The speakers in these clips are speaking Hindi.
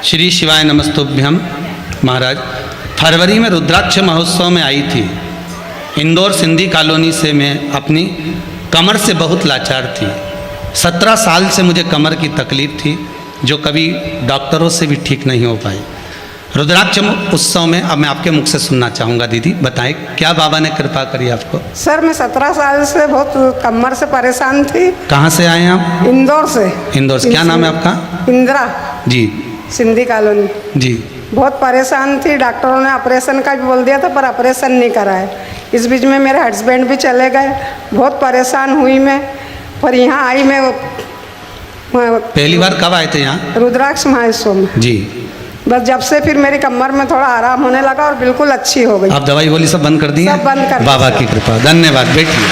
श्री शिवाय नमस्तुभ्यम। महाराज, फरवरी में रुद्राक्ष महोत्सव में आई थी। इंदौर सिंधी कॉलोनी से मैं अपनी कमर से बहुत लाचार थी। 17 साल से मुझे कमर की तकलीफ़ थी जो कभी डॉक्टरों से भी ठीक नहीं हो पाई। रुद्राक्ष उत्सव में अब मैं आपके मुख से सुनना चाहूँगा। दीदी बताएं, क्या बाबा ने कृपा करी आपको? सर, मैं 17 साल से बहुत कमर से परेशान थी। कहाँ से आए हैं आप? इंदौर से। इंदौर से। क्या नाम है आपका? इंदिरा जी। सिंधी कॉलोनी। जी। बहुत परेशान थी। डॉक्टरों ने ऑपरेशन का भी बोल दिया था पर ऑपरेशन नहीं कराए। इस बीच में मेरे हस्बैंड भी चले गए। बहुत परेशान हुई मैं। पर यहाँ आई मैं पहली बार कब आए थे यहाँ? रुद्राक्ष महोत्सव में। जी। बस जब से फिर मेरी कमर में थोड़ा आराम होने लगा और बिल्कुल अच्छी हो गई। आप दवाई गोली सब बंद कर दी? सब बंद कर। बाबा की कृपा। धन्यवाद। बैठिए।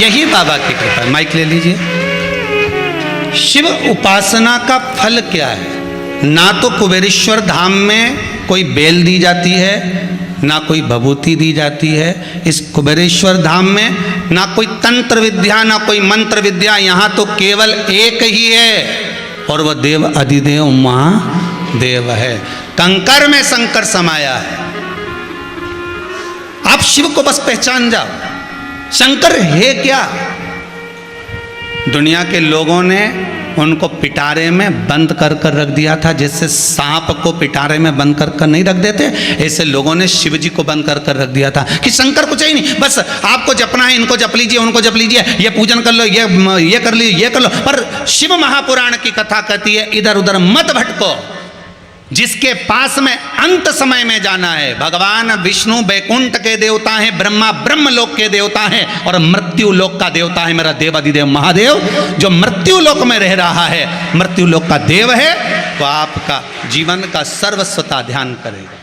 यही बाबा की कृपा। माइक ले लीजिए। शिव उपासना का फल क्या है? ना तो कुबेरेश्वर धाम में कोई बेल दी जाती है, ना कोई भभूति दी जाती है। इस कुबेरेश्वर धाम में ना कोई तंत्र विद्या, ना कोई मंत्र विद्या। यहाँ तो केवल एक ही है और वह देव अधिदेव महादेव है। कंकर में शंकर समाया है। आप शिव को बस पहचान जाओ। शंकर है क्या? दुनिया के लोगों ने उनको पिटारे में बंद कर कर रख दिया था। जैसे सांप को पिटारे में बंद कर कर नहीं रख देते, ऐसे लोगों ने शिव जी को बंद कर कर रख दिया था कि शंकर कुछ ही नहीं, बस आपको जपना है, इनको जप लीजिए, उनको जप लीजिए, ये पूजन कर लो, ये कर लीजिए, ये कर लो। पर शिव महापुराण की कथा कहती है इधर उधर मत भटको। जिसके पास में अंत समय में जाना है, भगवान विष्णु बैकुंठ के देवता हैं, ब्रह्मा ब्रह्मलोक के देवता हैं और मृत्यु लोक का देवता है मेरा देवाधिदेव महादेव, जो मृत्यु लोक में रह रहा है, मृत्यु लोक का देव है। तो आपका जीवन का सर्वस्वता ध्यान करेगा।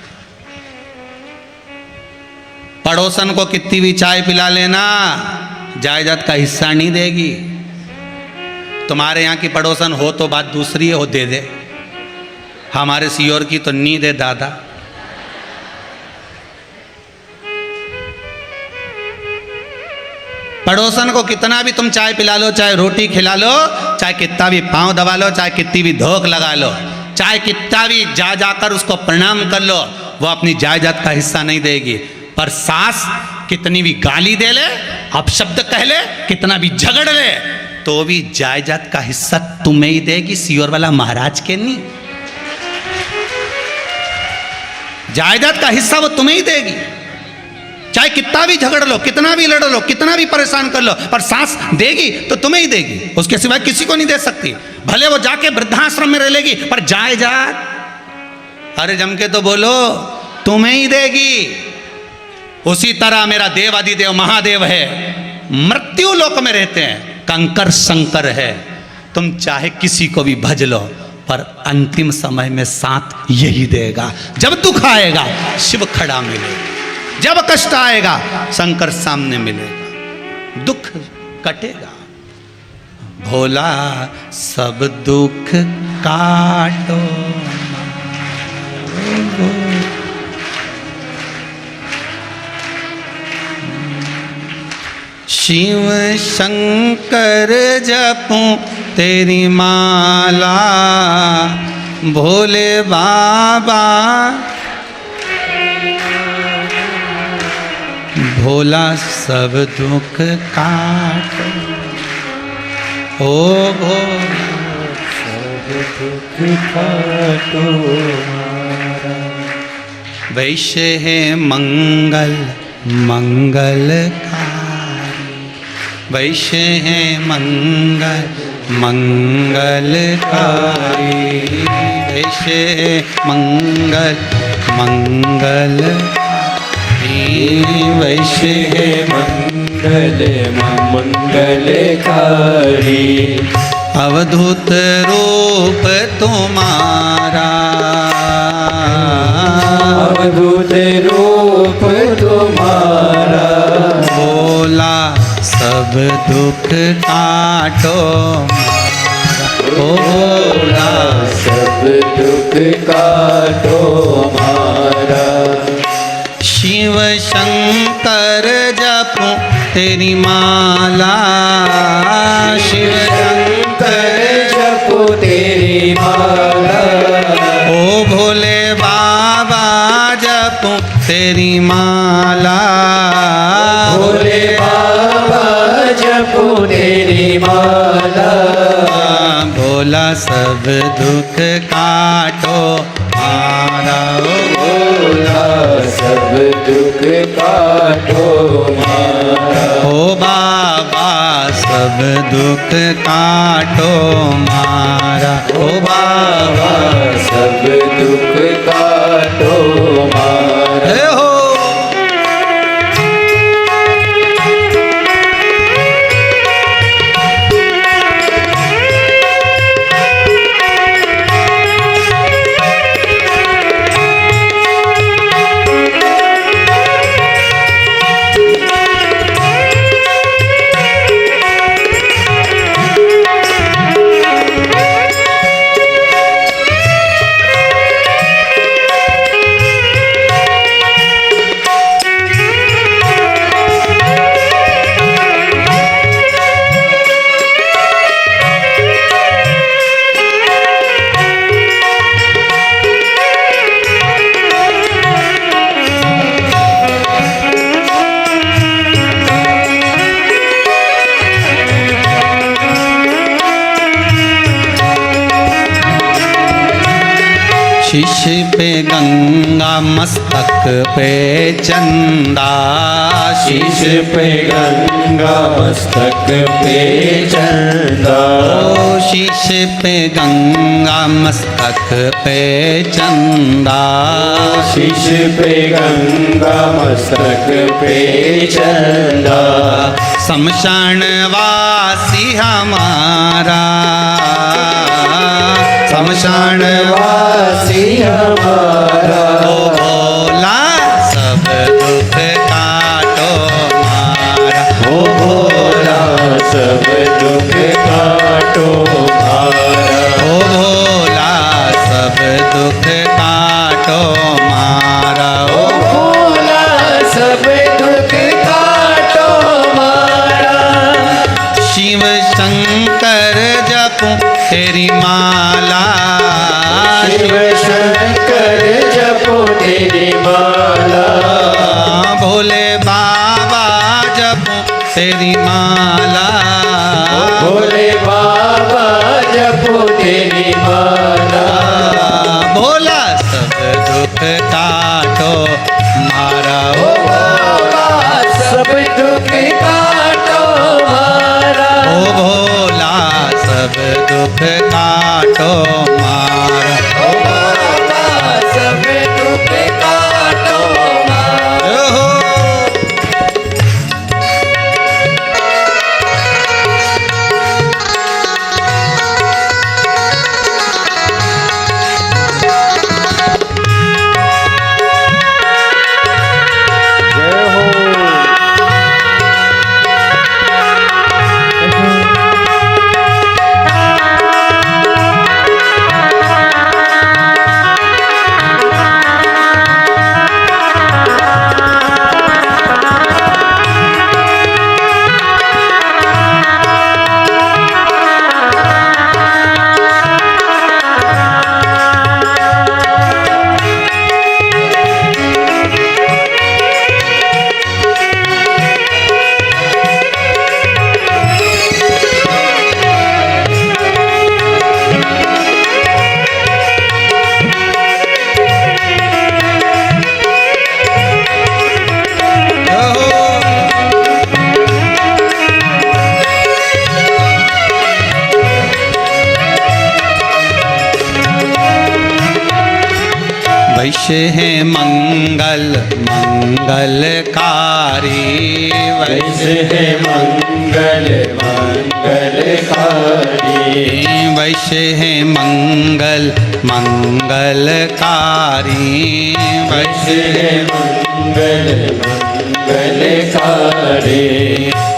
पड़ोसन को कितनी भी चाय पिला लेना, जायदाद का हिस्सा नहीं देगी। तुम्हारे यहाँ की पड़ोसन हो तो बात दूसरी है, हो दे दे। हमारे सियोर की तो नींद है दादा। पड़ोसन को कितना भी तुम चाय पिला लो, चाहे रोटी खिला लो, चाहे कितना भी पांव दबा लो, चाहे कितनी भी धोख लगा लो, चाहे कितना भी जा जाकर उसको प्रणाम कर लो, वो अपनी जायदाद का हिस्सा नहीं देगी। पर सास कितनी भी गाली दे ले, अपशब्द कह ले, कितना भी झगड़ ले, तो भी जायदाद का हिस्सा तुम्हें ही देगी, सियोर वाला महाराज के नहीं। जायदाद का हिस्सा वो तुम्हें ही देगी। चाहे कितना भी झगड़ लो, कितना भी लड़ लो, कितना भी परेशान कर लो, पर सांस देगी तो तुम्हें ही देगी, उसके सिवाय किसी को नहीं दे सकती। भले वो जाके वृद्धाश्रम में रह लेगी, पर जायदाद, अरे जम के तो बोलो, तुम्हें ही देगी। उसी तरह मेरा देवाधिदेव महादेव है, मृत्यु लोक में रहते हैं, कंकर शंकर है। तुम चाहे किसी को भी भज लो, पर अंतिम समय में साथ यही देगा। जब दुख आएगा शिव खड़ा मिलेगा, जब कष्ट आएगा शंकर सामने मिलेगा, दुख कटेगा। भोला सब दुख काटो, शिव शंकर जपूं तेरी माला, भोले बाबा भोला सब दुख काटो, ओ भोला सब दुख काटो। वैश्य है मंगल मंगलकारी, वैश्य है मंगल मंगलकारी, वैश्य है मंगल मंगलकारी, वैश्य है मंगल मंगलकारी। अवधूत रूप तुम्हारा, अवधूत रूप तुम्हारा, भोला सब दुख काटो, भोला सब दुख काटो हमारा। शिव शंकर जपूं तेरी माला, शिव शंकर जपो तेरी माला, तेरी माला, भोले बाबा जपो तेरी माला, भोला सब दुख काटो मारा। भोला सब दुख काटो मारा, ओ बाबा सब दुख काटो मारा। ओ बाबा सब दुख काटो मारा। हे हो शीश पे गंगा मस्तक पे चंदा, शीश पे गंगा मस्तक पे चंदा, ओ शीश पे गंगा मस्तक पे चंदा, शीश पे गंगा मस्तक पे चंदा, शमशान वासी हमारा, शमशान वासी हमारा, ओ भोला सब दुख काटो मारा। ओ भोला सब दुख काटो मारा, ओ भोला सब दुख काटो मारा। ओ भोला सब दुख काटो मारा, शिव शंकर जपो तेरी माला, शिव शंकर जपो तेरी माला, भोले बाबा जपो तेरी माला, भोले बाबा जपो तेरी माला, भोला सब दुख काटो मारा। ओ भोला सब दुख काटो मारा, ओ भोला सब दुख काटो मारा। ओ भोला सब दुख काटो मारा। ओ हो वैश्य है मंगल मंगलकारी, वैश्य है मंगल मंगलकारी, वैश्य है मंगल मंगलकारी, वैश्य है मंगल मंगलकारी,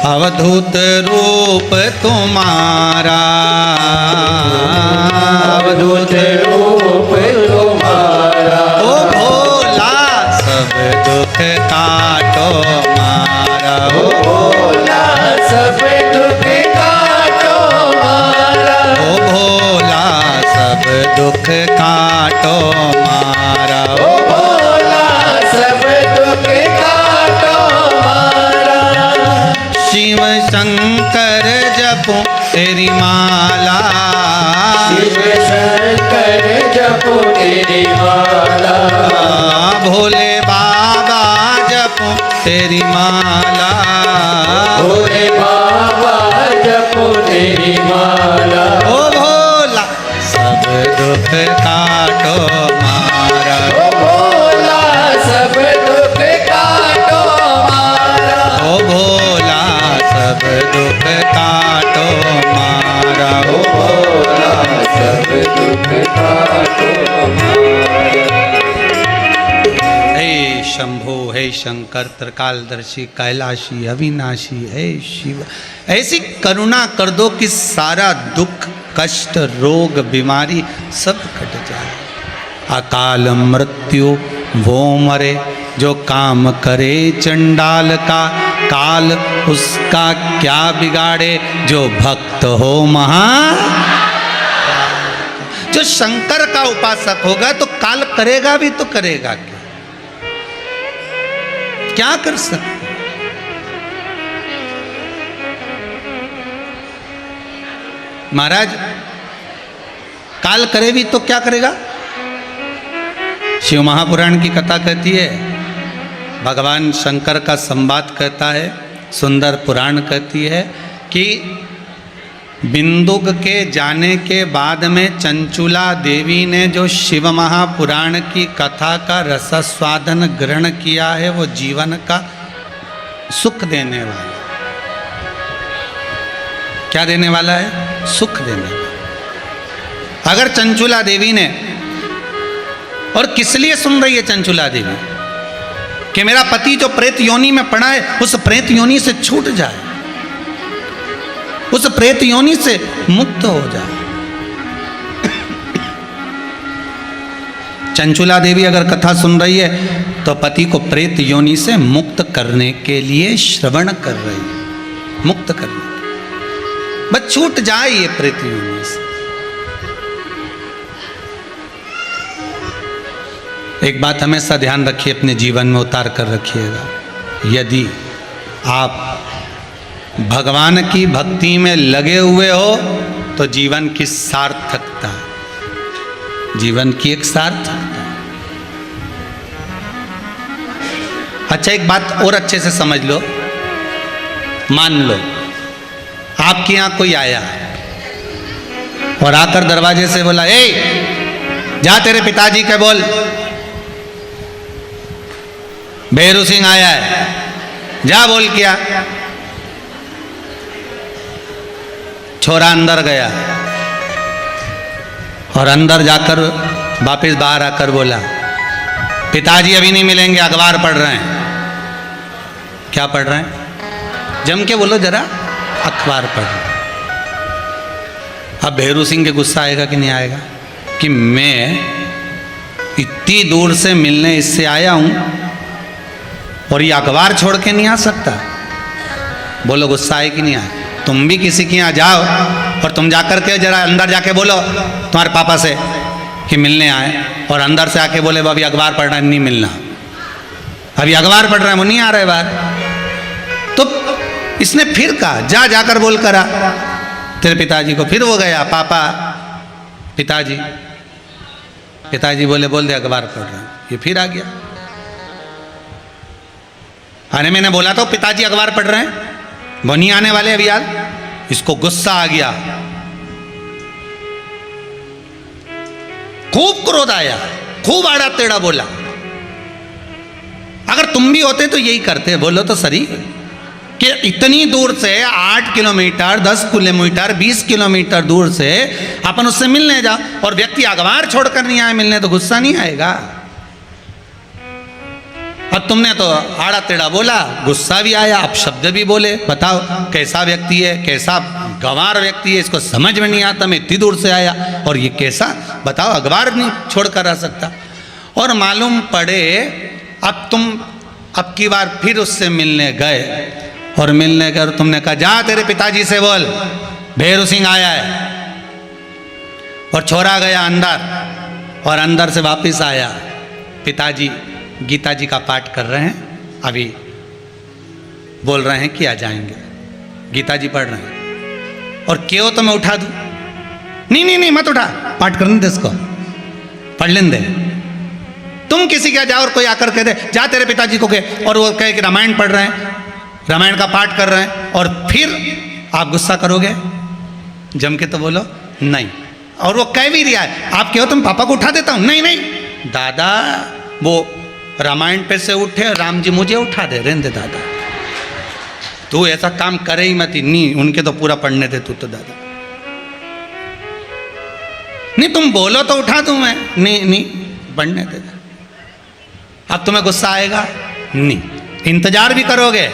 अवधूत रूप तुम्हारा, अवधूत रूप तुम्हारा, ओ भोला सब दुख काटो मारा। ओ भोला सब दुख काटो मारा, ओ भोला सब दुख काटो मारा। ओ भोला सब दुख काटो मारा। शिव शंकर जपो तेरी माला, शिव शंकर जपो तेरी माला। भोले बाबा जपो तेरी माला, भोले बाबा जपो तेरी माला। ओ भोला सब दुख काटो मारा, ओ भोला सब दुख काटो मारा। ओ भोला सब दुख काटो मारा, ओ भोला सब दुख काटो मारा। हे शंभो हे शंकर त्रिकालदर्शी कैलाशी अविनाशी हे शिव, ऐसी करुणा कर दो कि सारा दुख कष्ट रोग बीमारी सब कट जाए। अकाल मृत्यु वो मरे जो काम करे चंडाल का, काल उसका क्या बिगाड़े जो भक्त हो महा। जो शंकर का उपासक होगा तो काल करेगा भी तो करेगा क्या कर सकते। महाराज काल करे भी तो क्या करेगा। शिव महापुराण की कथा कहती है, भगवान शंकर का संवाद कहता है, सुंदर पुराण कहती है कि बिंदुक के जाने के बाद में चंचुला देवी ने जो शिव महापुराण की कथा का रसस्वादन ग्रहण किया है वो जीवन का सुख देने वाला। क्या देने वाला है? सुख देने वाला। अगर चंचुला देवी ने, और किस लिए सुन रही है चंचुला देवी, कि मेरा पति जो प्रेत योनि में पड़ा है उस प्रेत योनि से छूट जाए, उस प्रेत योनि से मुक्त हो जाए। चंचुला देवी अगर कथा सुन रही है तो पति को प्रेत योनि से मुक्त करने के लिए श्रवण कर रही है, मुक्त करने के, बस छूट जाए ये प्रेत योनि से। एक बात हमेशा ध्यान रखिए, अपने जीवन में उतार कर रखिएगा, यदि आप भगवान की भक्ति में लगे हुए हो तो जीवन की सार्थकता, जीवन की एक सार्थकता। अच्छा एक बात और अच्छे से समझ लो, मान लो आपके यहाँ कोई आया और आकर दरवाजे से बोला, ए जा तेरे पिताजी के बोल भैरू सिंह आया है, जा बोल किया। छोरा अंदर गया और अंदर जाकर वापस बाहर आकर बोला, पिताजी अभी नहीं मिलेंगे, अखबार पढ़ रहे हैं। क्या पढ़ रहे हैं? जम के बोलो जरा, अखबार पढ़ रहे हैं। अब भैरू सिंह के गुस्सा आएगा कि नहीं आएगा, कि मैं इतनी दूर से मिलने इससे आया हूं और ये अखबार छोड़ के नहीं आ सकता। बोलो गुस्सा आए कि नहीं आए? तुम भी किसी के यहाँ जाओ और तुम जाकर के जरा अंदर जाके बोलो तुम्हारे पापा से कि मिलने आए, और अंदर से आके बोले अभी अखबार पढ़ रहा है, नहीं मिलना, अभी अखबार पढ़ रहा है, वो नहीं आ रहा है बाहर। तो इसने फिर कहा जा जाकर बोल करा तेरे पिताजी को। फिर वो गया, पापा पिताजी, पिताजी बोले बोल दे अखबार पढ़ रहा है। ये फिर आ गया, अरे मैंने बोला तो पिताजी अखबार पढ़ रहे हैं, वो नहीं आने वाले अभी यार। इसको गुस्सा आ गया, खूब क्रोध आया, खूब आड़ा टेढ़ा बोला। अगर तुम भी होते तो यही करते। बोलो तो सही कि इतनी दूर से 8 किलोमीटर 10 किलोमीटर 20 किलोमीटर दूर से अपन उससे मिलने जाओ और व्यक्ति अखबार छोड़कर नहीं आए मिलने, तो गुस्सा नहीं आएगा? अब तुमने तो आड़ा टेढ़ा बोला, गुस्सा भी आया, आप शब्द भी बोले। बताओ कैसा व्यक्ति है, कैसा गंवार व्यक्ति है, इसको समझ में नहीं आता। मैं इतनी दूर से आया और ये कैसा, बताओ अखबार नहीं छोड़कर आ सकता। और मालूम पड़े अब तुम अब की बार फिर उससे मिलने गए और मिलने गए और तुमने कहा जा तेरे पिताजी से बोल भैरू सिंह आया है, और छोरा गया अंदर और अंदर से वापस आया, पिताजी गीता जी का पाठ कर रहे हैं, अभी बोल रहे हैं कि आ जाएंगे। गीता जी पढ़ रहे हैं और क्यों तो मैं उठा दूं? नहीं नहीं नहीं, मत उठा, पाठ करने दे इसको, पढ़ लेने दे। तुम किसी के जाओ और कोई आकर कह दे जा तेरे पिताजी को कहे, और वो कहे कि रामायण पढ़ रहे हैं, रामायण का पाठ कर रहे हैं, और फिर आप गुस्सा करोगे? जम के तो बोलो नहीं। और वो कह भी रहा है, आप कहो तुम पापा को उठा देता हूं, नहीं नहीं दादा, वो रामायण पे से उठे, राम जी मुझे उठा दे, रहने दे दादा, तू ऐसा काम करे ही मत। नहीं, उनके तो पूरा पढ़ने दे तू तो दादा। नहीं तुम बोलो तो उठा दूं मैं, नहीं नहीं पढ़ने दे। अब तुम्हें गुस्सा आएगा? नहीं। इंतजार भी करोगे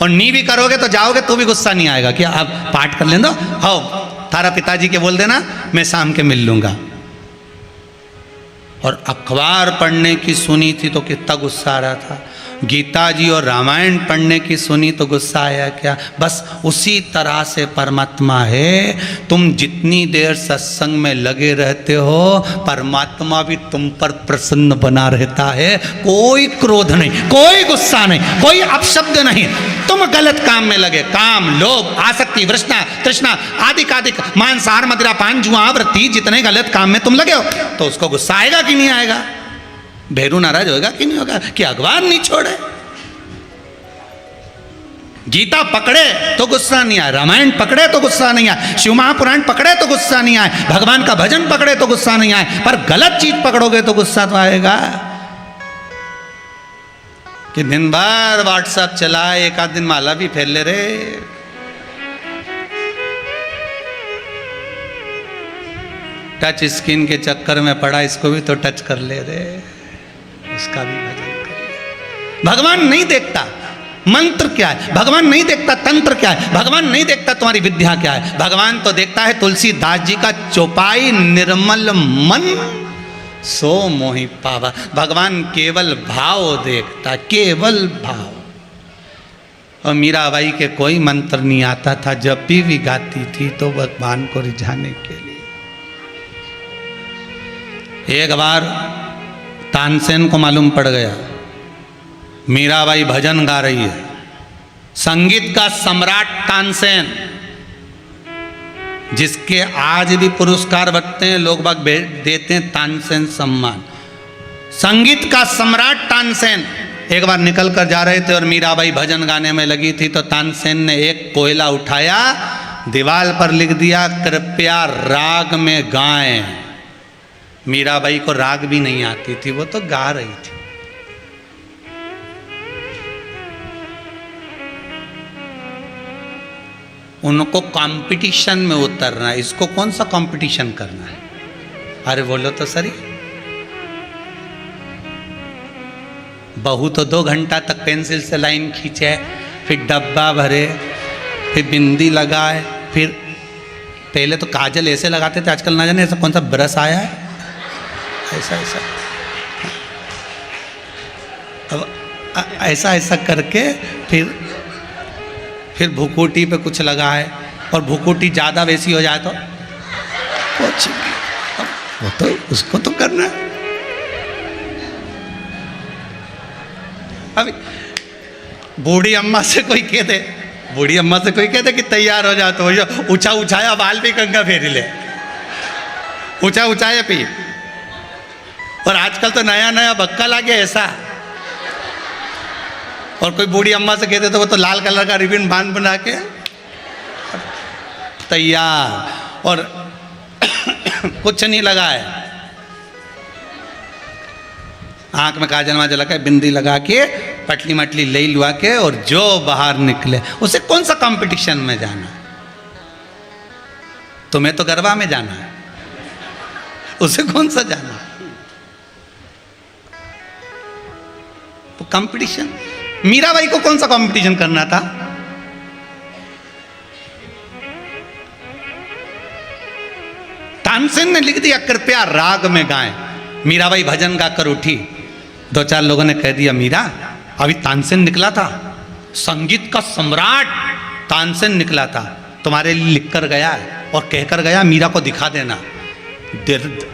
और नहीं भी करोगे तो जाओगे तो भी गुस्सा नहीं आएगा कि आप पाठ कर लें दो, हो तारा पिताजी के बोल देना मैं शाम के मिल लूंगा। और अखबार पढ़ने की सुनी थी तो कितना गुस्सा आ रहा था, गीता जी और रामायण पढ़ने की सुनी तो गुस्सा आया क्या? बस उसी तरह से परमात्मा है। तुम जितनी देर सत्संग में लगे रहते हो, परमात्मा भी तुम पर प्रसन्न बना रहता है। कोई क्रोध नहीं, कोई गुस्सा नहीं, कोई अपशब्द नहीं। तुम गलत काम में लगे, काम, लोभ, आसक्ति, वृष्णा, तृष्णा, आदिक आदिक, मांसाहार, मदिरा, पान, जुआ, वृत्ति, जितने गलत काम में तुम लगे हो, तो उसको गुस्सा आएगा कि नहीं आएगा? भैरू नाराज होगा कि नहीं होगा कि अखबार नहीं छोड़े? गीता पकड़े तो गुस्सा नहीं आए, रामायण पकड़े तो गुस्सा नहीं आए, शिव महापुराण पकड़े तो गुस्सा नहीं आए, भगवान का भजन पकड़े तो गुस्सा नहीं आए, पर गलत चीज पकड़ोगे तो गुस्सा तो आएगा। कि दिन भर व्हाट्सएप चलाए, एक आध दिन माला भी फैल ले रे, टच स्क्रीन के चक्कर में पड़ा, इसको भी तो टच कर ले रे, उसका भी भजन कर ले। भगवान नहीं देखता मंत्र क्या है, भगवान नहीं देखता तंत्र क्या है, भगवान नहीं देखता तुम्हारी विद्या क्या है, भगवान तो देखता है तुलसीदास जी का चौपाई, निर्मल मन सो मोहि पावा। भगवान केवल भाव देखता, केवल भाव। और मीराबाई के कोई मंत्र नहीं आता था, जब भी गाती थी तो भगवान को रिझाने के लिए। एक बार तानसेन को मालूम पड़ गया मीराबाई भजन गा रही है, संगीत का सम्राट तानसेन, जिसके आज भी पुरस्कार बनते हैं, लोग बाग देते हैं तानसेन सम्मान। संगीत का सम्राट तानसेन एक बार निकल कर जा रहे थे और मीराबाई भजन गाने में लगी थी, तो तानसेन ने एक कोयला उठाया, दीवार पर लिख दिया कृपया राग में गाएं। मीराबाई को राग भी नहीं आती थी, वो तो गा रही थी। उनको कंपटीशन में उतरना है, इसको कौन सा कंपटीशन करना है? अरे बोलो तो सही। बहू तो 2 घंटा तक पेंसिल से लाइन खींचे, फिर डब्बा भरे, फिर बिंदी लगाए, फिर पहले तो काजल ऐसे लगाते थे, आजकल ना जाने ऐसा कौन सा ब्रश आया है, ऐसा ऐसा, अब ऐसा ऐसा करके फिर भुकोटी पे कुछ लगा है, और भुकोटी ज़्यादा वैसी हो जाए तो कुछ, वो तो उसको तो करना है। अभी बूढ़ी अम्मा से कोई कह दे, बूढ़ी अम्मा से कोई कह दे कि तैयार हो जा, तो ऊंचा उछाया बाल भी कंगा फेरी ले, ऊंचा उछाया पी। और आजकल तो नया नया बक्का आ गया ऐसा, और कोई बूढ़ी अम्मा से कहते तो वो तो लाल कलर का रिबन बांध बना के तैयार, और कुछ नहीं लगा है, आंख में काजल वाजल लगा के, बिंदी लगा के, पटली मटली ले लुआ के, और जो बाहर निकले, उसे कौन सा कंपटीशन में जाना है? तुम्हें तो गरबा में जाना है, उसे कौन सा जाना है? तो कंपटीशन, मीराबाई को कौन सा कंपटीशन करना था? तानसेन ने लिख दिया कृपया राग में गाएं। मीराबाई भजन गाकर उठी, 2-4 लोगों ने कह दिया मीरा, अभी तानसेन निकला था, संगीत का सम्राट तानसेन निकला था, तुम्हारे लिए लिखकर गया और कहकर गया मीरा को दिखा देना।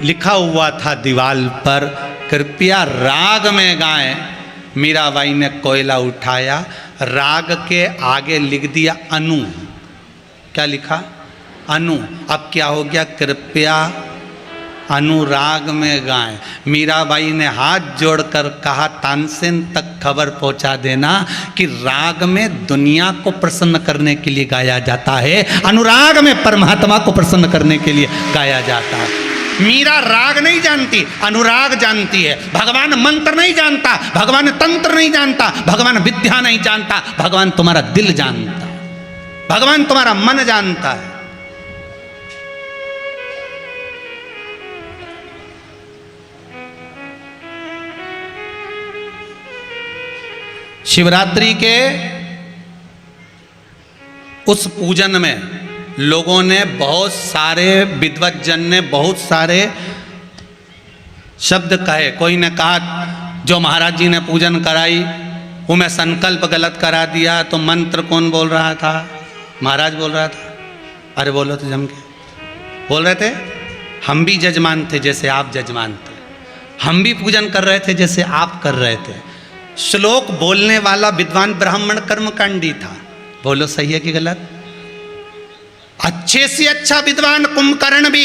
लिखा हुआ था दीवाल पर कृपया राग में गाएं। मीराबाई ने कोयला उठाया, राग के आगे लिख दिया अनु। क्या लिखा? अनु। अब क्या हो गया? कृपया अनुराग में गाएं। मीराबाई ने हाथ जोड़कर कहा, तानसेन तक खबर पहुंचा देना कि राग में दुनिया को प्रसन्न करने के लिए गाया जाता है, अनुराग में परमात्मा को प्रसन्न करने के लिए गाया जाता है। मीरा राग नहीं जानती, अनुराग जानती है। भगवान मंत्र नहीं जानता, भगवान तंत्र नहीं जानता, भगवान विद्या नहीं जानता, भगवान तुम्हारा दिल जानता, भगवान तुम्हारा मन जानता है। शिवरात्रि के उस पूजन में लोगों ने, बहुत सारे विद्वज्जन ने बहुत सारे शब्द कहे। कोई ने कहा जो महाराज जी ने पूजन कराई वो मैं संकल्प गलत करा दिया, तो मंत्र कौन बोल रहा था? महाराज बोल रहा था। अरे बोलो तो जम के बोल रहे थे। हम भी जजमान थे जैसे आप जजमान थे, हम भी पूजन कर रहे थे जैसे आप कर रहे थे। श्लोक बोलने वाला विद्वान ब्राह्मण कर्मकांडी था। बोलो सही है कि गलत? अच्छे से अच्छा विद्वान कुंभकर्ण भी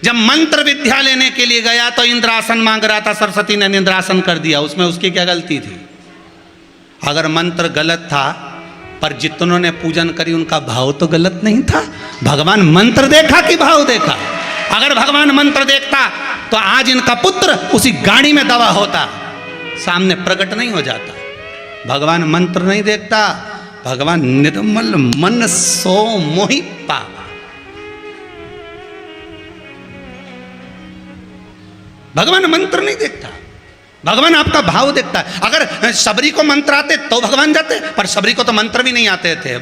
जब मंत्र विद्या लेने के लिए गया तो इंद्रासन मांग रहा था, सरस्वती ने इंद्रासन कर दिया। उसमें उसकी क्या गलती थी? अगर मंत्र गलत था पर जितनों ने पूजन करी उनका भाव तो गलत नहीं था। भगवान मंत्र देखा कि भाव देखा? अगर भगवान मंत्र देखता तो आज इनका पुत्र उसी गाड़ी में दवा होता, सामने प्रकट नहीं हो जाता। भगवान मंत्र नहीं देखता, भगवान निर्मल मन सो मोहि पावा। भगवान मंत्र नहीं देखता, भगवान आपका भाव देखता है। अगर शबरी को मंत्र आते तो भगवान जाते, पर शबरी को तो मंत्र भी नहीं आते थे।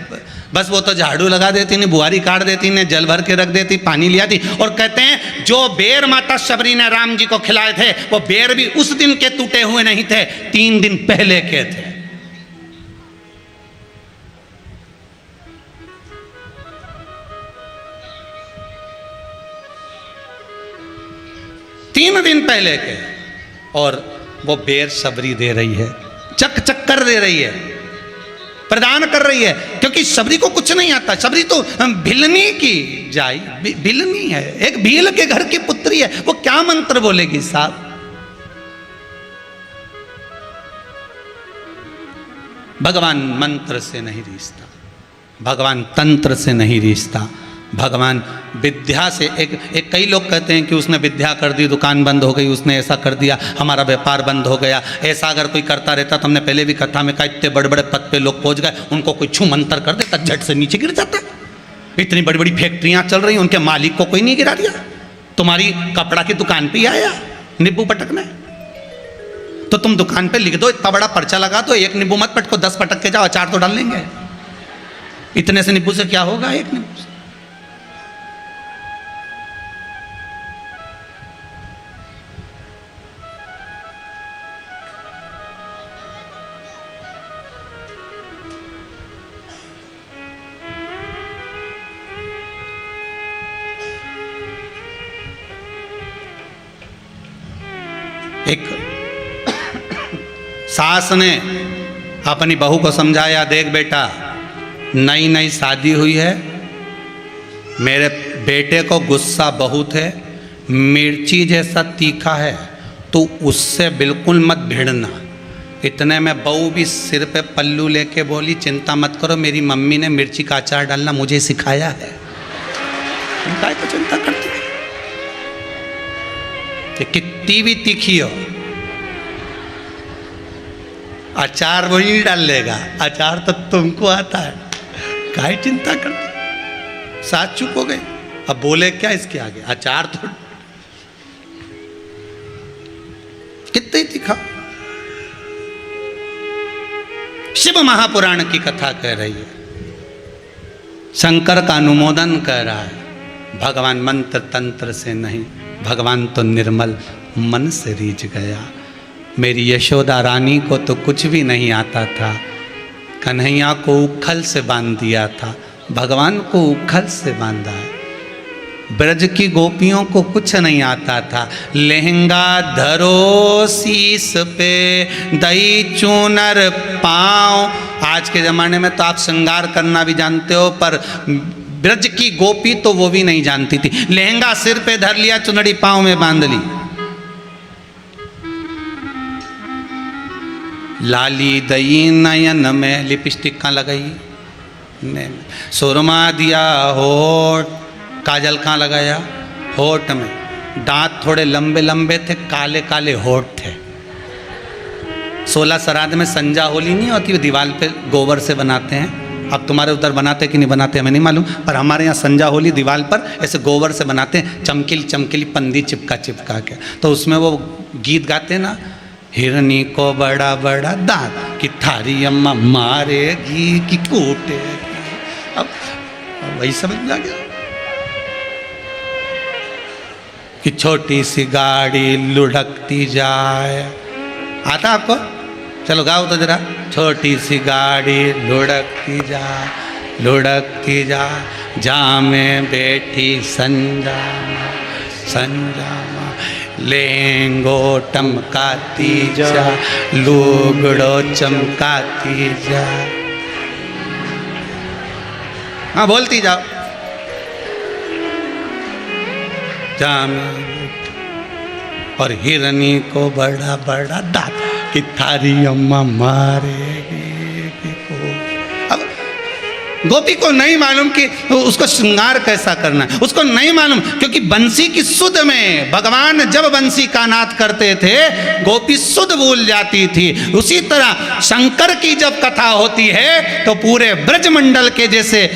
बस वो तो झाड़ू लगा देती ने, बुआरी काट देती ने, जल भर के रख देती, पानी ले आती। और कहते हैं जो बेर माता शबरी ने राम जी को खिलाए थे वो बेर भी उस दिन के टूटे हुए नहीं थे, 3 दिन पहले के थे। तीन दिन पहले के, और वो बेर शबरी दे रही है, चक चक कर दे रही है, प्रदान कर रही है, क्योंकि शबरी को कुछ नहीं आता। शबरी तो भिलनी की जाई, भिलनी है, एक भील के घर की पुत्री है, वो क्या मंत्र बोलेगी साहब? भगवान मंत्र से नहीं रिश्ता, भगवान तंत्र से नहीं रिश्ता, भगवान विद्या से। एक कई लोग कहते हैं कि उसने विद्या कर दी, दुकान बंद हो गई, उसने ऐसा कर दिया, हमारा व्यापार बंद हो गया। ऐसा अगर कोई करता रहता तो हमने पहले भी कथा में कहा, इतने बड़े बड़े पद पे लोग पहुंच गए, उनको कोई छू मंत्र कर देता झट से नीचे गिर जाता। इतनी बड़ी बड़ी फैक्ट्रियां चल रही, उनके मालिक को कोई नहीं गिरा दिया। तुम्हारी कपड़ा की दुकान पे ही आया नींबू पटकने, तो तुम दुकान पे लिख दो, इतना बड़ा पर्चा लगा दो, एक नींबू मत पटको, 10 पटक के जाओ, अचार तो डाल लेंगे। इतने से नींबू से क्या होगा? एक नींबू से। एक सास ने अपनी बहू को समझाया, देख बेटा, नई नई शादी हुई है, मेरे बेटे को गुस्सा बहुत है, मिर्ची जैसा तीखा है, तो उससे बिल्कुल मत भिड़ना। इतने में बहू भी सिर पे पल्लू लेके बोली, चिंता मत करो, मेरी मम्मी ने मिर्ची का अचार डालना मुझे सिखाया है। काय को चिंता करती है? कितनी भी तीखी हो, अचार वही डाल लेगा, अचार तो तुमको आता है, काहे चिंता करते? साथ चुप हो गए, अब बोले क्या इसके आगे? अचार तो कितने तीखा। शिव महापुराण की कथा कह रही है, शंकर का अनुमोदन कर रहा है, भगवान मंत्र तंत्र से नहीं, भगवान तो निर्मल मन से रीझ गया। मेरी यशोदा रानी को तो कुछ भी नहीं आता था, कन्हैया को उखल से बांध दिया था, भगवान को उखल से बांधा है। ब्रज की गोपियों को कुछ नहीं आता था। लहंगा धरो शीस पे, दही चूनर पाँव। आज के ज़माने में तो आप श्रृंगार करना भी जानते हो, पर ब्रज की गोपी तो वो भी नहीं जानती थी। लहंगा सिर पे धर लिया, चुनरी पाँव में बांध ली। लाली दई नयन में, लिपस्टिक कहाँ लगाई, सुरमा दिया होठ, काजल कहाँ लगाया, होठ में। दांत थोड़े लंबे लंबे थे, काले काले होठ थे। 16 श्राद्ध में संजा होली नहीं होती, वो दीवार पे गोबर से बनाते हैं। अब तुम्हारे उधर बनाते कि नहीं बनाते हमें नहीं मालूम, पर हमारे यहाँ संजा होली दीवार पर ऐसे गोबर से बनाते हैं, चमकीली चमकीली पंदी चिपका चिपका के। तो उसमें वो गीत गाते हैं ना, हिरनी को बड़ा बड़ा दांत, कि थारी अम्मा मारेगी कि कूटेगी। अब वही समझ में आ गया कि छोटी सी गाड़ी लुढ़कती जाए। आता आपको? चलो गाओ तो जरा। छोटी सी गाड़ी लुढ़कती जाए, लुढ़कती जाए, जा में बैठी संजा संजा, लेंगो टमकाती जा, लुगड़ो चमकाती जा। हाँ बोलती जाओ। जाम और हिरनी को बड़ा बड़ा दांत, कि थारी अम्मा मारेगी को। अब गोपी को नहीं मालूम कि उसको श्रृंगार कैसा करना है, उसको नहीं मालूम, क्योंकि बंसी की सुध में भगवान जब बंसी का नाद करते थे, गोपी सुध भूल जाती थी। उसी तरह शंकर की जब कथा होती है तो पूरे ब्रजमंडल के जैसे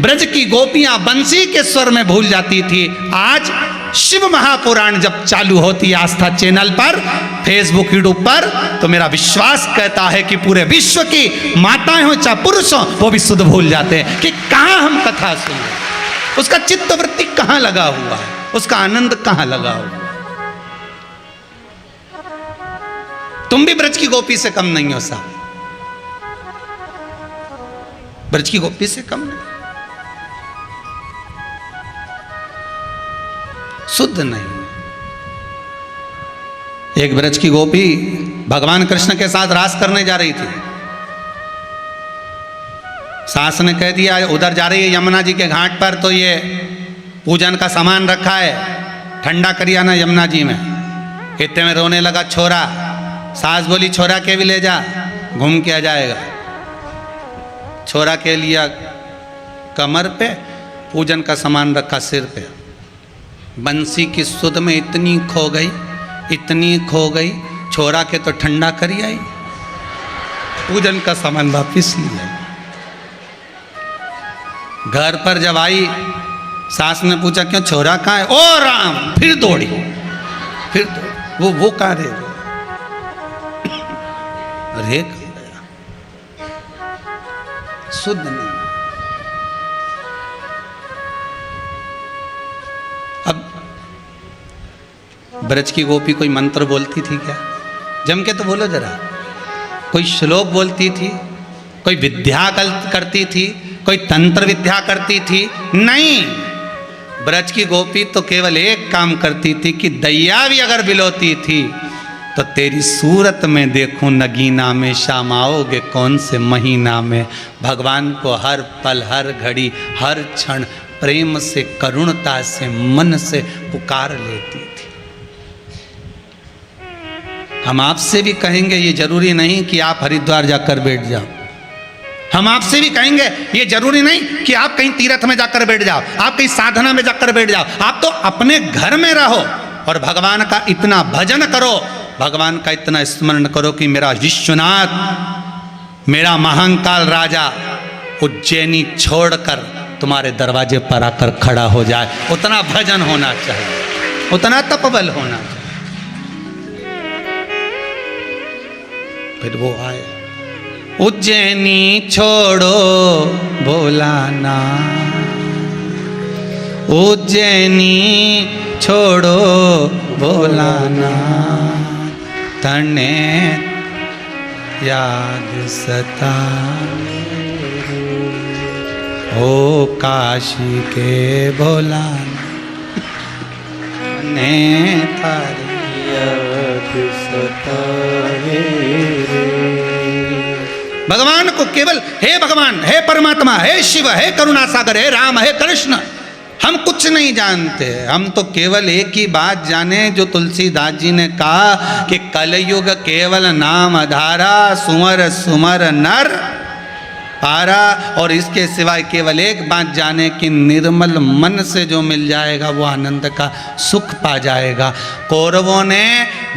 ब्रज की गोपियां बंसी के स्वर में भूल जाती थी। आज शिव महापुराण जब चालू होती है आस्था चैनल पर, फेसबुक यूट्यूब पर, तो मेरा विश्वास कहता है कि पूरे विश्व की माताएं हो चाहे पुरुष हो, वो भी शुद्ध भूल जाते हैं कि कहाँ हम कथा सुन रहे, उसका चित्तवृत्ति कहाँ लगा हुआ है, उसका आनंद कहाँ लगा हुआ। तुम भी ब्रज की गोपी से कम नहीं हो साहब, ब्रज की गोपी से कम नहीं, शुद्ध नहीं। एक ब्रज की गोपी भगवान कृष्ण के साथ रास करने जा रही थी। सास ने कह दिया उधर जा रही है यमुना जी के घाट पर, तो ये पूजन का सामान रखा है, ठंडा करिया ना यमुना जी में। इतने में रोने लगा छोरा। सास बोली छोरा के भी ले जा, घूम के आ जाएगा। छोरा के लिया कमर पे, पूजन का सामान रखा सिर पे। बंसी की सुध में इतनी खो गई, इतनी खो गई, छोरा के तो ठंडा करी आई, पूजन का सामान वापिस लिया। घर पर जब आई, सास ने पूछा क्यों, छोरा कहाँ है? ओ राम, फिर दौड़ी, फिर दौड़ी। वो कहाँ रहे? अरे शुद्ध नहीं। अब ब्रज की गोपी कोई मंत्र बोलती थी क्या? जम के तो बोलो जरा। कोई श्लोक बोलती थी, कोई विद्या करती थी, कोई तंत्र विद्या करती थी? नहीं, ब्रज की गोपी तो केवल एक काम करती थी कि दैया भी अगर बिलोती थी तो तेरी सूरत में देखूं नगीना में, शाम आओगे कौन से महीना में। भगवान को हर पल, हर घड़ी, हर क्षण प्रेम से, करुणता से, मन से पुकार लेती थी। हम आपसे भी कहेंगे, ये जरूरी नहीं कि आप हरिद्वार जाकर बैठ जाओ। हम आपसे भी कहेंगे, ये जरूरी नहीं कि आप कहीं तीर्थ में जाकर बैठ जाओ, आप कहीं साधना में जाकर बैठ जाओ। आप तो अपने घर में रहो और भगवान का इतना भजन करो, भगवान का इतना स्मरण करो कि मेरा विश्वनाथ, मेरा महाकाल राजा उज्जैनी छोड़कर तुम्हारे दरवाजे पर आकर खड़ा हो जाए। उतना भजन होना चाहिए, उतना तपबल होना चाहिए। फिर वो आए, उज्जैनी छोड़ो भोलाना, उज्जैनी छोड़ो भोलाना, तने याद सता ओ काशी के भोलाना। ने तारी याद सताए रे। भगवान को केवल हे भगवान, हे परमात्मा, हे शिव, हे करुणा सागर, हे राम, हे कृष्ण, हम कुछ नहीं जानते। हम तो केवल एक ही बात जाने जो तुलसीदास जी ने कहा कि कलयुग केवल नाम आधारा, सुमर सुमर नर पारा। और इसके सिवाय केवल एक बात जाने कि निर्मल मन से जो मिल जाएगा वो आनंद का सुख पा जाएगा। कौरवों ने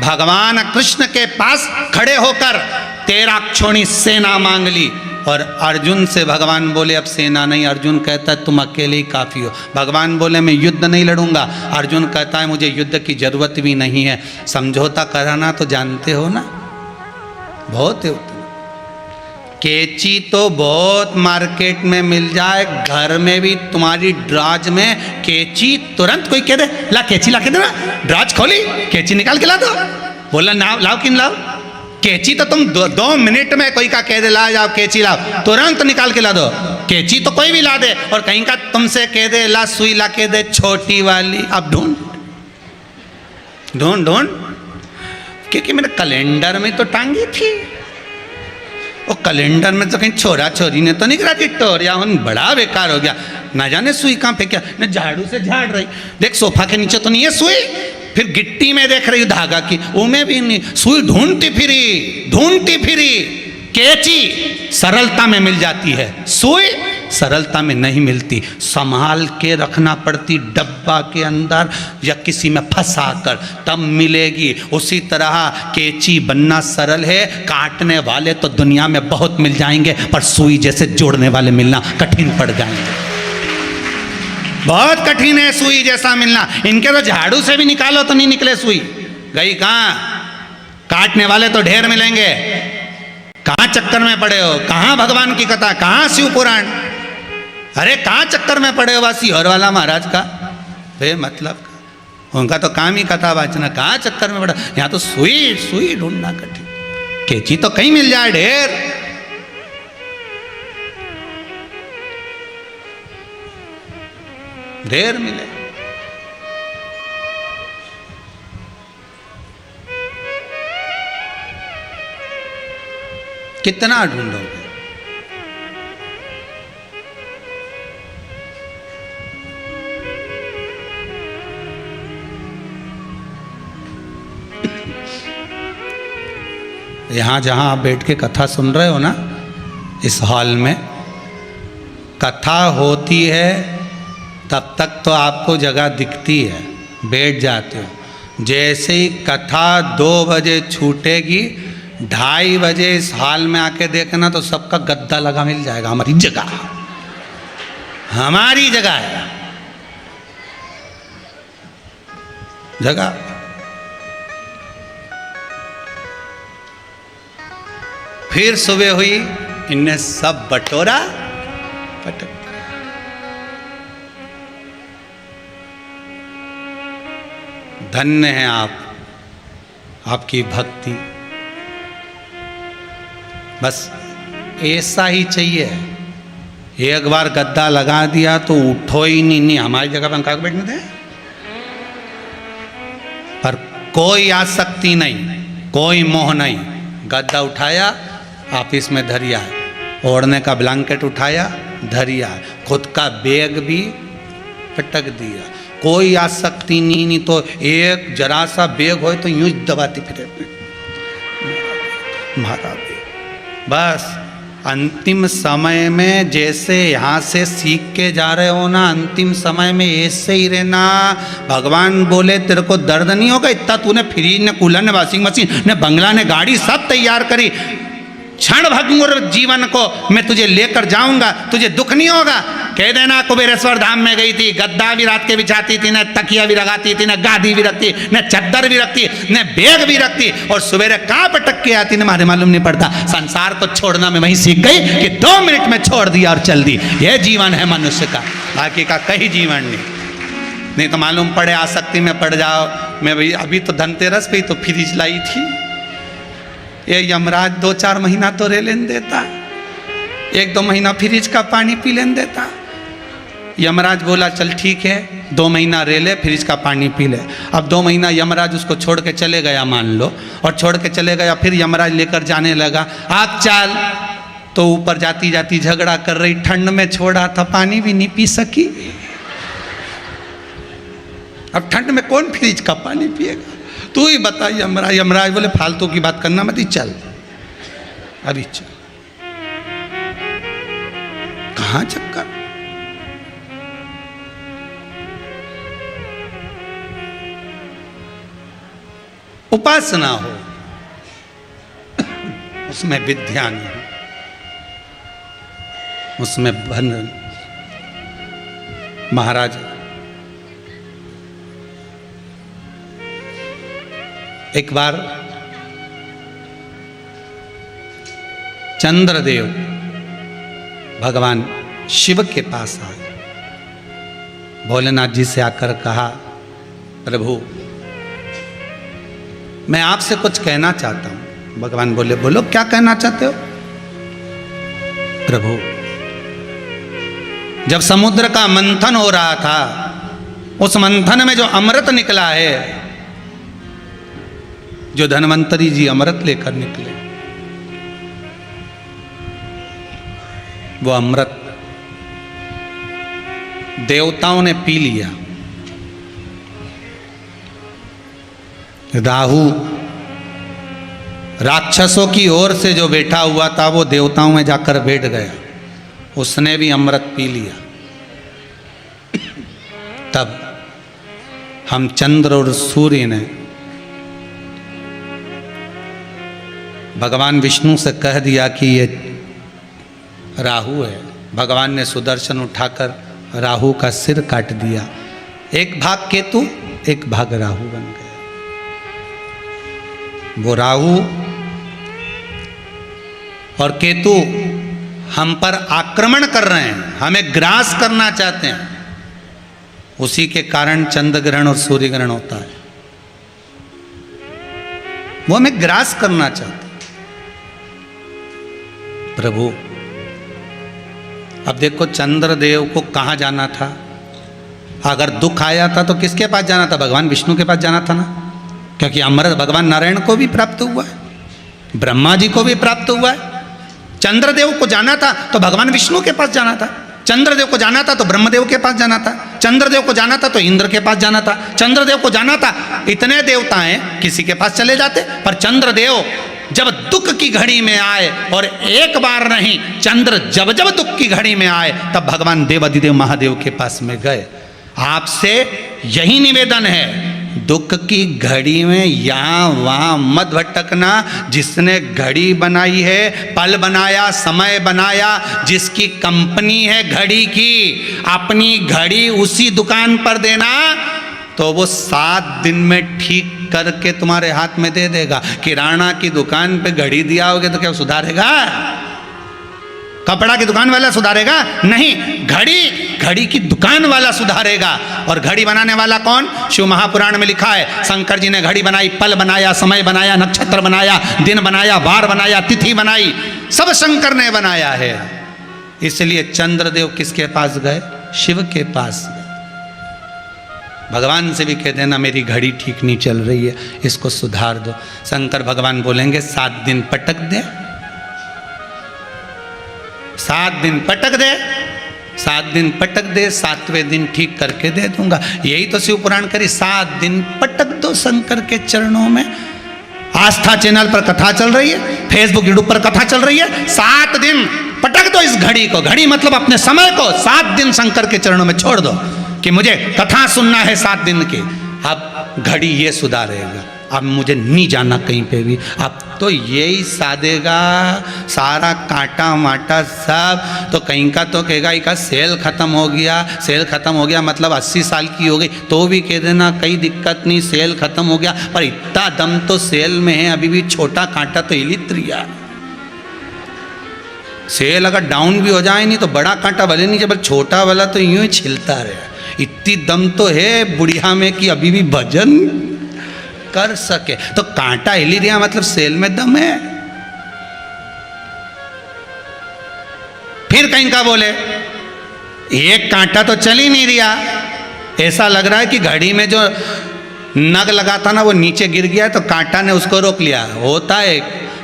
भगवान कृष्ण के पास खड़े होकर 13 क्षोणी सेना मांग ली और अर्जुन से भगवान बोले अब सेना नहीं। अर्जुन कहता है तुम अकेले ही काफ़ी हो। भगवान बोले मैं युद्ध नहीं लड़ूंगा। अर्जुन कहता है मुझे युद्ध की जरूरत भी नहीं है। समझौता कराना तो जानते हो ना, बहुत है। केची तो बहुत मार्केट में मिल जाए, घर में भी तुम्हारी ड्राज में केची तुरंत कोई कह दे ला केची ला के देना, ड्राज खोली केची निकाल के ला दो, बोला ना लाओ किन लाओ केची तो तुम 2 मिनट में कोई का कह दे ला जाओ केची लाओ, तुरंत निकाल के ला दो। केची तो कोई भी ला दे और कहीं का तुमसे कह दे ला सुई ला के दे छोटी वाली, अब ढूंढ ढूंढ ढूंढ, क्योंकि मेरे कैलेंडर में तो टांगी थी। वो कैलेंडर में तो कहीं छोरा छोरी ने तो नहीं करा कि टोरिया उन बड़ा बेकार हो गया, ना जाने सुई कहाँ फेंका, न झाड़ू से झाड़ रही, देख सोफा के नीचे तो नहीं है सुई, फिर गिट्टी में देख रही धागा की, उनमें भी नहीं सुई, ढूंढती फिरी। केची सरलता में मिल जाती है, सुई सरलता में नहीं मिलती, संभाल के रखना पड़ती डब्बा के अंदर या किसी में फंसा कर तब मिलेगी। उसी तरह केची बनना सरल है, काटने वाले तो दुनिया में बहुत मिल जाएंगे पर सुई जैसे जोड़ने वाले मिलना कठिन पड़ जाएंगे, बहुत कठिन है सुई जैसा मिलना। इनके तो झाड़ू से भी निकालो तो नहीं निकले सुई, गई कहाँ? काटने वाले तो ढेर मिलेंगे, कहाँ चक्कर में पड़े हो, कहाँ भगवान की कथा, कहाँ शिव पुराण, अरे कहाँ चक्कर में पड़े हो वासी और वाला महाराज का बे मतलब का, उनका तो काम ही कथा वाचना, कहाँ चक्कर में पड़ा। यहाँ तो सुई ढूंढना कठिन, केची तो कहीं मिल जाए ढेर। ढेर मिले, कितना ढूंढोगे? यहाँ जहाँ आप बैठ के कथा सुन रहे हो ना, इस हॉल में कथा होती है तब तक तो आपको जगह दिखती है, बैठ जाते हो। जैसे ही कथा 2 बजे छूटेगी, 2:30 बजे इस हॉल में आके देखना तो सबका गद्दा लगा मिल जाएगा, हमारी जगह है जगह। फिर सुबह हुई, इनने सब बटोरा पटक, धन्य हैं आप, आपकी भक्ति, बस ऐसा ही चाहिए। एक बार गद्दा लगा दिया तो उठो ही नहीं, हमारी जगह पर कहाँ बैठने थे, पर कोई आसक्ति नहीं, कोई मोह नहीं। गद्दा उठाया ऑफिस में धरिया, ओढ़ने का ब्लैंकेट उठाया धरिया, खुद का बैग भी पटक दिया, कोई आसक्ति नहीं तो एक जरा सा बैग हो तो यूं दबाती फिरे मारा बैग। बस अंतिम समय में जैसे यहाँ से सीख के जा रहे हो ना, अंतिम समय में ऐसे ही रहना। भगवान बोले तेरे को दर्द नहीं होगा, इतना तूने फ्रिज ने, कूलर ने, वॉशिंग मशीन ने, बंगला ने, गाड़ी सब तैयार करी, क्षण भंगुर जीवन को मैं तुझे लेकर जाऊंगा, तुझे दुख नहीं होगा। कह देना कुबेरेश्वर धाम में गई थी, गद्दा भी रात के बिछाती थी, न तकिया भी लगाती थी, न गादी भी रखती, न चद्दर भी रखती, न बैग भी रखती, और सवेरे कहाँ पटक के आती न मारे मालूम नहीं पड़ता। संसार को छोड़ना मैं वहीं सीख गई कि 2 मिनट में छोड़ दिया और चल दी। यह जीवन है मनुष्य का, बाकी का कहीं जीवन नहीं तो मालूम पड़े आसक्ति में पड़ जाओ। मैं भाई अभी तो धनतेरस पे तो फ्रिज लाई थी, ये यमराज 2-4 महीना तो रह लेन देता, 1-2 महीना फ्रिज का पानी पी लेन देता। यमराज बोला चल ठीक है 2 महीना रह ले, फ्रिज का पानी पी ले। अब 2 महीना यमराज उसको छोड़ के चले गया मान लो, और छोड़ के चले गया, फिर यमराज लेकर जाने लगा, आप चल। तो ऊपर जाती जाती झगड़ा कर रही, ठंड में छोड़ा था पानी भी नहीं पी सकी। अब ठंड में कौन फ्रिज का पानी पिएगा, तू ही बता। यमराज यमराज बोले फालतू की बात करना मत, चल अभी चल। कहाँ चक्कर, उपासना हो उसमें विद्या नहीं, उसमें बंधन। महाराज एक बार चंद्रदेव भगवान शिव के पास आए, भोलेनाथ जी से आकर कहा प्रभु मैं आपसे कुछ कहना चाहता हूं। भगवान बोले बोलो क्या कहना चाहते हो। प्रभु जब समुद्र का मंथन हो रहा था, उस मंथन में जो अमृत निकला है, जो धन्वंतरी जी अमृत लेकर निकले, वो अमृत देवताओं ने पी लिया। राहु राक्षसों की ओर से जो बैठा हुआ था वो देवताओं में जाकर बैठ गया, उसने भी अमृत पी लिया। तब हम चंद्र और सूर्य ने भगवान विष्णु से कह दिया कि ये राहु है। भगवान ने सुदर्शन उठाकर राहु का सिर काट दिया। एक भाग केतु, एक भाग राहु बन गया। वो राहु और केतु हम पर आक्रमण कर रहे हैं, हमें ग्रास करना चाहते हैं। उसी के कारण चंद्र ग्रहण और सूर्य ग्रहण होता है। वो हमें ग्रास करना चाहते हैं। प्रभु अब देखो चंद्रदेव को कहाँ जाना था। अगर दुख आया था तो किसके पास जाना था, भगवान विष्णु के पास जाना था ना, क्योंकि अमृत भगवान नारायण को भी प्राप्त हुआ है, ब्रह्मा जी को भी प्राप्त हुआ है। चंद्रदेव को जाना था तो भगवान विष्णु के पास जाना था, चंद्रदेव को जाना था तो ब्रह्मदेव के पास जाना था, चंद्रदेव को जाना था तो इंद्र के पास जाना था, चंद्रदेव को जाना था। इतने देवता हैं, किसी के पास चले जाते। पर चंद्रदेव जब दुख की घड़ी में आए, और एक बार नहीं, चंद्र जब जब दुख की घड़ी में आए तब भगवान देवाधिदेव महादेव के पास में गए। आपसे यही निवेदन है, दुख की घड़ी में यहाँ वहाँ मत भटकना। जिसने घड़ी बनाई है, पल बनाया, समय बनाया, जिसकी कंपनी है घड़ी की, अपनी घड़ी उसी दुकान पर देना, तो वो 7 दिन में ठीक करके तुम्हारे हाथ में दे देगा। किराना की दुकान पे घड़ी दिया होगे तो क्या सुधारेगा? कपड़ा की दुकान वाला सुधारेगा? नहीं, घड़ी की दुकान वाला सुधारेगा। और घड़ी बनाने वाला कौन? शिव महापुराण में लिखा है, शंकर जी ने घड़ी बनाई, पल बनाया, समय बनाया, नक्षत्र बनाया, दिन बनाया, वार बनाया, तिथि बनाई, सब शंकर ने बनाया है। इसलिए चंद्रदेव किसके पास गए? शिव के पास गए। भगवान से भी कह देना मेरी घड़ी ठीक नहीं चल रही है, इसको सुधार दो। शंकर भगवान बोलेंगे 7 दिन पटक दे, 7 दिन पटक दे, 7 दिन पटक दे, 7वें दिन ठीक करके दे दूंगा। यही तो शिव पुराण करी, 7 दिन पटक दो शंकर के चरणों में। आस्था चैनल पर कथा चल रही है, फेसबुक यूट्यूब पर कथा चल रही है। 7 दिन पटक दो इस घड़ी को। घड़ी मतलब अपने समय को 7 दिन शंकर के चरणों में छोड़ दो कि मुझे कथा सुनना है 7 दिन की। अब घड़ी ये सुधारेगा, अब मुझे नहीं जाना कहीं पे भी, अब तो यही साधेगा सारा कांटा माटा सब। तो कहीं का तो कहेगा इसका सेल खत्म हो गया, सेल खत्म हो गया मतलब 80 साल की हो गई, तो भी कह देना कोई दिक्कत नहीं, सेल खत्म हो गया। पर इतना दम तो सेल में है, अभी भी छोटा कांटा तो हिलित रिया। सेल अगर डाउन भी हो जाए नहीं तो बड़ा कांटा भले नहीं, जब छोटा वाला तो यूं ही छिलता रहे। इतनी दम तो है बुढ़िया में कि अभी भी भजन कर सके। तो कांटा हिली दिया मतलब सेल में दम है। फिर कहीं का बोले एक कांटा तो चल ही नहीं रहा, ऐसा लग रहा है कि घड़ी में जो नग लगा था ना वो नीचे गिर गया तो कांटा ने उसको रोक लिया। होता है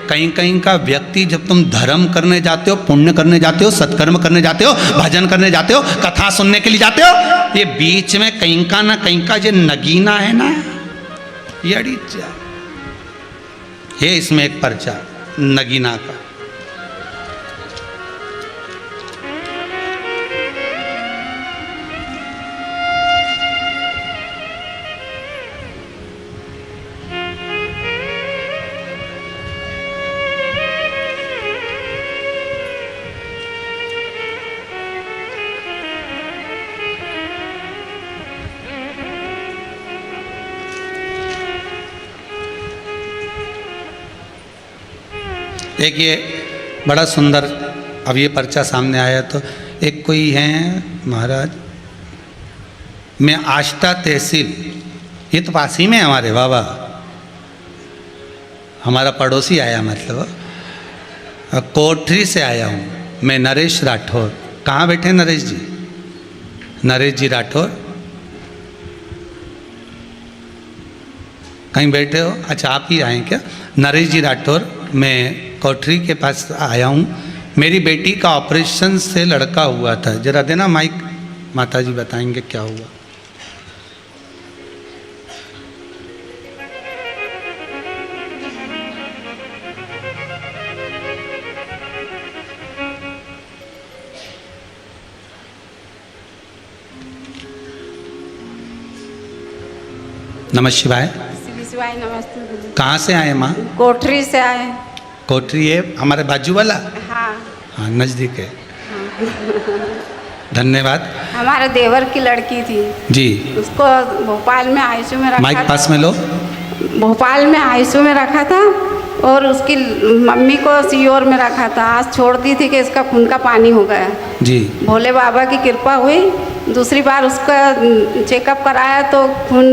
कहीं कहीं का व्यक्ति, जब तुम धर्म करने जाते हो, पुण्य करने जाते हो, सत्कर्म करने जाते हो, भजन करने जाते हो, कथा सुनने के लिए जाते हो, ये बीच में कहीं का ना कहीं का ये नगीना है ना, ये अड़ित जाए। ये इसमें एक पर्चा नगीना का। एक ये बड़ा सुंदर, अब ये पर्चा सामने आया तो एक कोई हैं महाराज, मैं आष्टा तहसील, ये तो पास ही में हमारे बाबा, हमारा पड़ोसी आया, मतलब कोठरी से आया हूँ मैं, नरेश राठौर। कहाँ बैठे नरेश जी? नरेश जी राठौर कहीं बैठे हो? अच्छा आप ही आए क्या? नरेश जी राठौर, मैं कोठरी के पास आया हूँ, मेरी बेटी का ऑपरेशन से लड़का हुआ था। जरा देना माइक, माता जी बताएंगे क्या हुआ। नमः शिवाय। शिवाय नमस्ते। कहाँ से आए माँ? कोठरी से आए। कोठरी है हमारे बाजू वाला? हाँ हाँ नज़दीक है। धन्यवाद। हमारे देवर की लड़की थी जी, उसको भोपाल में आईसीयू में रखा माइक था। पास में लो। भोपाल में आईसीयू में रखा था और उसकी मम्मी को सीओर में रखा था। आज छोड़ दी थी कि इसका खून का पानी हो गया। जी, भोले बाबा की कृपा हुई, दूसरी बार उसका चेकअप कराया तो खून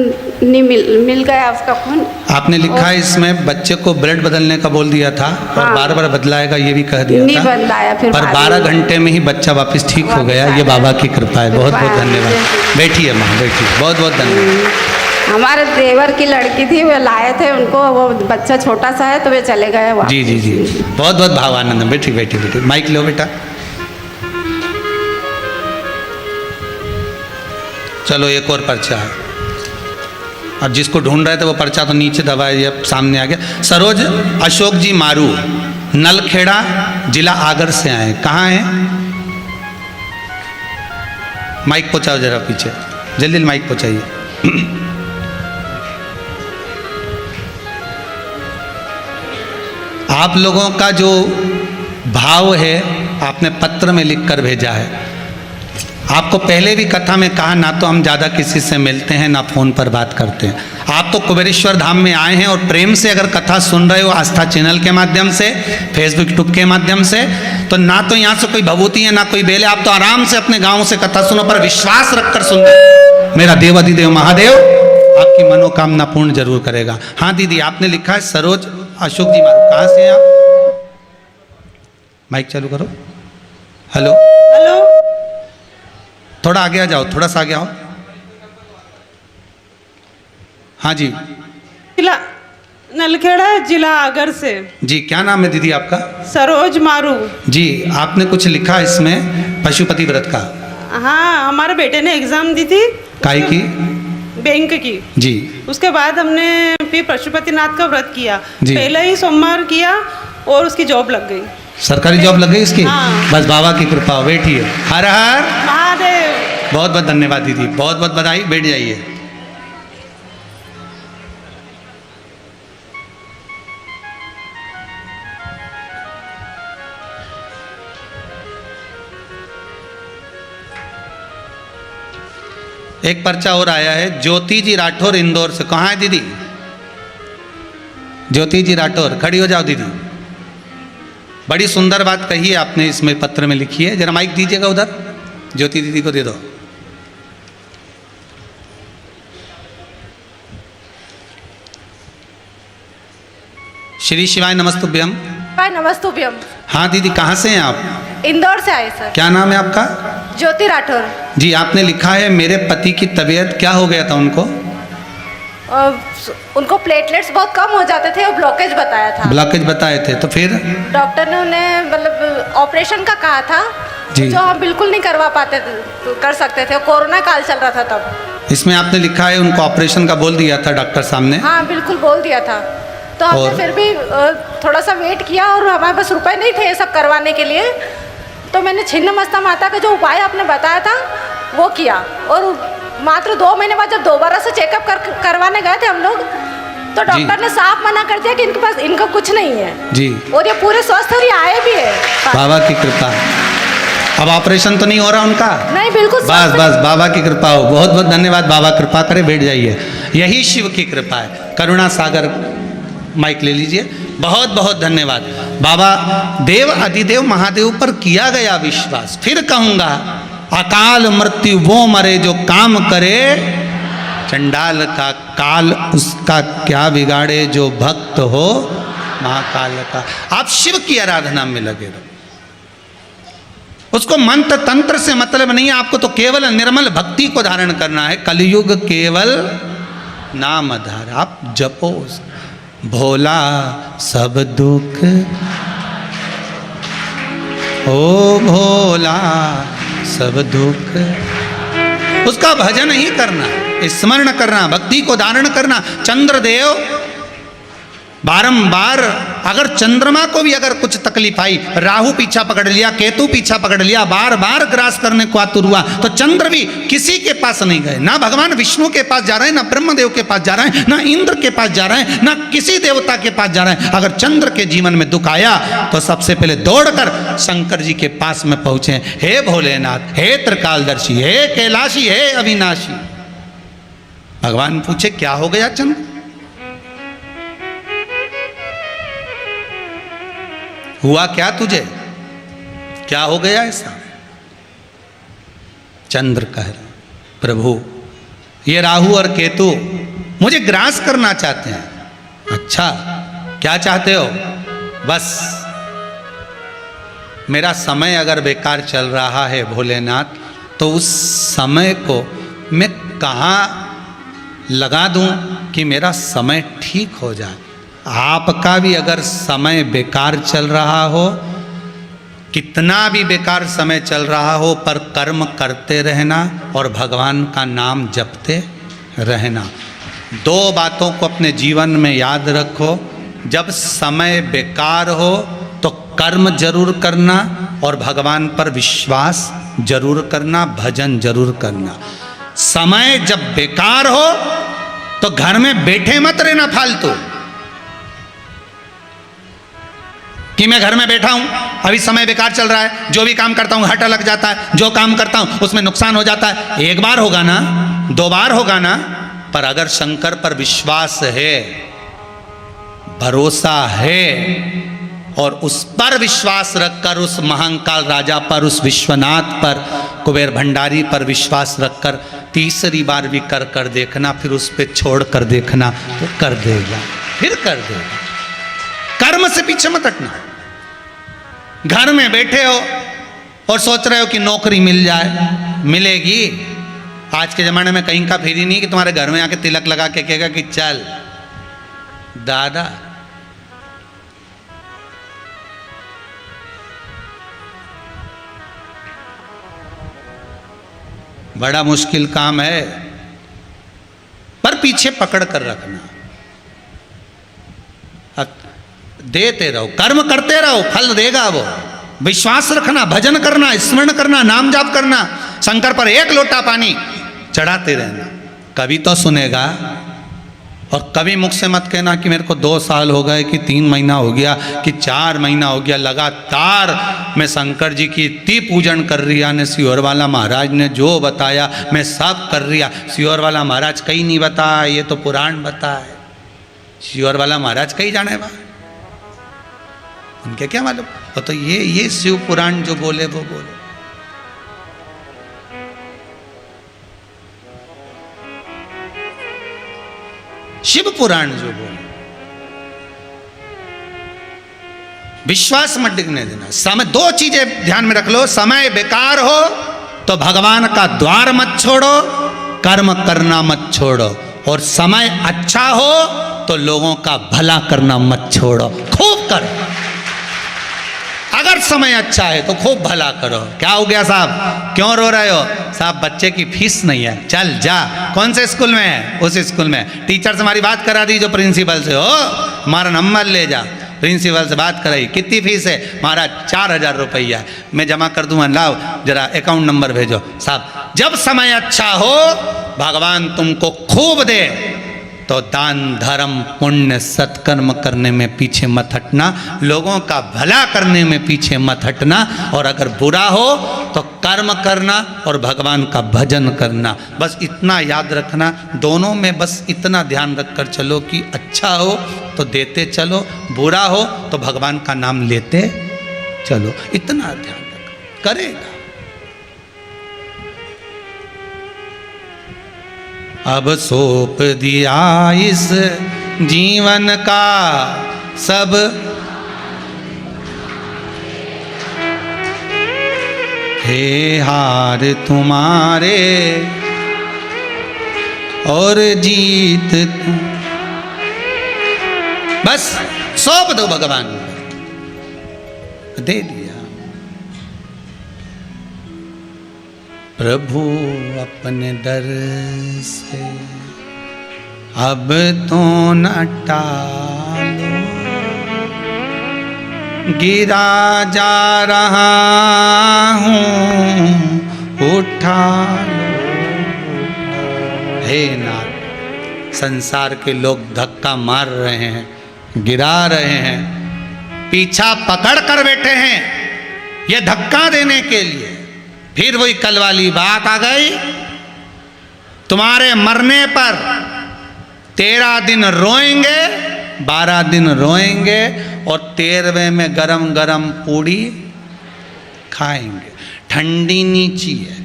नहीं मिल गया उसका खून। आपने लिखा है इसमें बच्चे को ब्लड बदलने का बोल दिया था और हाँ। बार बार बदलाएगा ये भी कह दिया नहीं था, बदलाया फिर पर बाद 12 में। घंटे में ही बच्चा वापस ठीक हो वापस गया। आ ये बाबा गया। की कृपा है। बहुत बहुत धन्यवाद। बैठिए माँ, बैठिए। बहुत बहुत धन्यवाद। हमारे देवर की लड़की थी, वे लाए थे उनको, वो बच्चा छोटा सा है तो वे चले गए वापस। जी जी जी, बहुत बहुत भावानंद। बैठी बैठी बैठी, माइक लो बेटा। चलो एक और पर्चा है। अब जिसको ढूंढ रहे थे वो पर्चा तो नीचे दबाए, ये सामने आ गया। सरोज अशोक जी मारू, नलखेड़ा, जिला आगर से आए। कहाँ हैं? माइक पहुंचाओ जरा पीछे, जल्दी माइक पहुंचाइए। आप लोगों का जो भाव है आपने पत्र में लिखकर भेजा है। आपको पहले भी कथा में कहा, ना तो हम ज़्यादा किसी से मिलते हैं ना फ़ोन पर बात करते हैं। आप तो कुबेरेश्वर धाम में आए हैं और प्रेम से अगर कथा सुन रहे हो आस्था चैनल के माध्यम से, फेसबुक यूट्यूब के माध्यम से, तो ना तो यहाँ से कोई भभूति है ना कोई बेल है। आप तो आराम से अपने गाँव से कथा सुनो, पर विश्वास रखकर सुन रहे। मेरा देवाधिदेव महादेव आपकी मनोकामना पूर्ण जरूर करेगा। हाँ दीदी, आपने लिखा है सरोज अशोक जी मारू, कहाँ से हैं आप? माइक चालू करो। हेलो हेलो, थोड़ा आगे आ जाओ, थोड़ा सा आगे आओ। हाँ जी जिला नलखेड़ा, जिला आगर से। जी, क्या नाम है दीदी आपका? सरोज मारू। जी, आपने कुछ लिखा इसमें पशुपति व्रत का। हाँ, हमारे बेटे ने एग्जाम दी थी काय की? बैंक की। जी उसके बाद हमने फिर पशुपतिनाथ का व्रत किया। जी। पहले ही सोमवार किया और उसकी जॉब लग गई। सरकारी जॉब लग गई इसकी? हाँ। बस बाबा की कृपा हो। बैठिए। हर हर महादेव। बहुत बहुत धन्यवाद दीदी, बहुत बहुत बधाई। बैठ जाइए। एक पर्चा और आया है, ज्योति जी राठौर इंदौर से। कहाँ है दीदी? ज्योति जी राठौर, खड़ी हो जाओ दीदी। बड़ी सुंदर बात कही है आपने इसमें पत्र में लिखी है। जरा माइक दीजिएगा उधर, ज्योति दीदी को दे दो। श्री शिवाय नमस्तुभ्यम। नमस्तुभ्यम। हाँ दीदी, कहाँ से हैं आप? इंदौर से आए सर। क्या नाम है आपका? ज्योति राठौर। जी, आपने लिखा है मेरे पति की तबीयत क्या हो गया था उनको? उनको प्लेटलेट्स बहुत कम हो जाते थे और ब्लॉकेज बताया था। ब्लॉकेज बताए थे, तो फिर डॉक्टर ने उन्हें मतलब ऑपरेशन का कहा था, जी। जो हम बिल्कुल नहीं करवा पाते थे, कर सकते थे। कोरोना काल चल रहा था तब। इसमें आपने लिखा है उनको ऑपरेशन का बोल दिया था डॉक्टर साहब ने? हाँ बिल्कुल बोल दिया था। तो हमने और? फिर भी थोड़ा सा वेट किया और हमारे पास रुपए नहीं थे ये सब करवाने के लिए। तो मैंने छिन्न मस्ता माता का जो उपाय आपने बताया था वो किया, और मात्र 2 महीने बाद जब दोबारा से चेकअप करवाने गए थे हम लोग, तो डॉक्टर ने साफ मना कर दिया कि इनके पास इनका कुछ नहीं है जी। और ये पूरे स्वस्थ और ये आए भी है। बाबा की कृपा। अब ऑपरेशन तो नहीं हो रहा उनका? नहीं, बिल्कुल बस स्वस्थ बस, बाबा की कृपा हो। बहुत बहुत धन्यवाद, बाबा कृपा करे, बैठ जाइए। यही शिव की कृपा है। करुणा सागर माइक ले लीजिए। बहुत बहुत धन्यवाद। बाबा देव अधिदेव महादेव पर किया गया विश्वास। फिर कहूंगा, अकाल मृत्यु वो मरे जो काम करे, चंडाल का काल उसका क्या बिगाड़े, जो भक्त हो महाकाल का। आप शिव की आराधना में लगे रहो, उसको मंत्र तंत्र से मतलब नहीं है आपको, तो केवल निर्मल भक्ति को धारण करना है। कलयुग केवल नाम आधार। आप जपो भोला सब दुख, ओ भोला सब दुख। उसका भजन ही करना, स्मरण करना, भक्ति को धारण करना। चंद्रदेव बारंबार, अगर चंद्रमा को भी अगर कुछ तकलीफ आई, राहु पीछा पकड़ लिया, केतु पीछा पकड़ लिया, बार बार ग्रास करने को आतुर हुआ, तो चंद्र भी किसी के पास नहीं गए। ना भगवान विष्णु के पास जा रहे हैं, ना ब्रह्मदेव के पास जा रहे हैं, ना इंद्र के पास जा रहे हैं, ना किसी देवता के पास जा रहे हैं। अगर चंद्र के जीवन में दुख आया तो सबसे पहले दौड़कर शंकर जी के पास में पहुंचे। हे भोलेनाथ, हे त्रिकालदर्शी, हे कैलाशी, हे अविनाशी। भगवान पूछे, क्या हो गया चंद्र? हुआ क्या तुझे? क्या हो गया ऐसा? चंद्र कह रहा, प्रभु ये राहु और केतु मुझे ग्रास करना चाहते हैं। अच्छा, क्या चाहते हो? बस मेरा समय अगर बेकार चल रहा है भोलेनाथ, तो उस समय को मैं कहाँ लगा दूं कि मेरा समय ठीक हो जाए। आपका भी अगर समय बेकार चल रहा हो, कितना भी बेकार समय चल रहा हो, पर कर्म करते रहना और भगवान का नाम जपते रहना। 2 बातों को अपने जीवन में याद रखो। जब समय बेकार हो तो कर्म जरूर करना और भगवान पर विश्वास जरूर करना, भजन जरूर करना। समय जब बेकार हो तो घर में बैठे मत रहना फालतू कि मैं घर में बैठा हूं, अभी समय बेकार चल रहा है, जो भी काम करता हूं घाटा लग जाता है, जो काम करता हूं उसमें नुकसान हो जाता है। 1 बार होगा ना, 2 बार होगा ना, पर अगर शंकर पर विश्वास है, भरोसा है और उस पर विश्वास रखकर, उस महाकाल राजा पर, उस विश्वनाथ पर, कुबेर भंडारी पर विश्वास रखकर 3री बार भी कर देखना, फिर उस पर छोड़ कर देखना, वो कर देगा, फिर कर देगा। कर्म से पीछे मत हटना। घर में बैठे हो और सोच रहे हो कि नौकरी मिल जाए, मिलेगी। आज के जमाने में कहीं का फिर ही नहीं कि तुम्हारे घर में आके तिलक लगा के कहेगा कि चल दादा। बड़ा मुश्किल काम है, पर पीछे पकड़ कर रखना। देते रहो, कर्म करते रहो, फल देगा वो। विश्वास रखना, भजन करना, स्मरण करना, नाम जाप करना, शंकर पर 1 लोटा पानी चढ़ाते रहना, कभी तो सुनेगा। और कभी मुख से मत कहना कि मेरे को 2 साल हो गए, कि 3 महीना हो गया, कि 4 महीना हो गया, लगातार मैं शंकर जी की इतनी पूजन कर रिया ने, सियोर वाला महाराज ने जो बताया मैं सब कर रिया। सियोर वाला महाराज कहीं नहीं बताया, ये तो पुराण बताए। सियोर वाला महाराज कहीं जाने बा, उनके क्या मालूम। वो तो ये शिव पुराण जो बोले वो बोले। शिव पुराण जो बोले, विश्वास मत डिगने देना। समय, दो चीजें ध्यान में रख लो, समय बेकार हो तो भगवान का द्वार मत छोड़ो, कर्म करना मत छोड़ो, और समय अच्छा हो तो लोगों का भला करना मत छोड़ो, खूब करो। अगर समय अच्छा है तो खूब भला करो। क्या हो गया साहब, क्यों रो रहे हो? साहब बच्चे की फीस नहीं है, चल जा। कौन से स्कूल में है? उस स्कूल में। टीचर से हमारी बात करा दी जो प्रिंसिपल से, हो हमारा नंबर ले जा। प्रिंसिपल से बात कराई, कितनी फीस है? महाराज 4000 रुपया, मैं जमा कर दूंगा, लाओ जरा अकाउंट नंबर भेजो। साहब जब समय अच्छा हो भगवान तुमको खूब दे तो दान धर्म पुण्य सत्कर्म करने में पीछे मत हटना, लोगों का भला करने में पीछे मत हटना, और अगर बुरा हो तो कर्म करना और भगवान का भजन करना। बस इतना याद रखना, दोनों में बस इतना ध्यान रखकर चलो कि अच्छा हो तो देते चलो, बुरा हो तो भगवान का नाम लेते चलो, इतना ध्यान रख करेगा। अब सौंप दिया इस जीवन का सब, हे हार तुम्हारे और जीत तुम, बस सौंप दो भगवान को, दे दिया। प्रभु अपने दर से अब तो न टालो, गिरा जा रहा हूँ उठा लो। हे नाथ, संसार के लोग धक्का मार रहे हैं, गिरा रहे हैं, पीछा पकड़ कर बैठे हैं ये धक्का देने के लिए। फिर वही कल वाली बात आ गई, तुम्हारे मरने पर 13 दिन रोएंगे, 12 दिन रोएंगे, और 13वें में गरम गरम पूड़ी खाएंगे। ठंडी नीची है,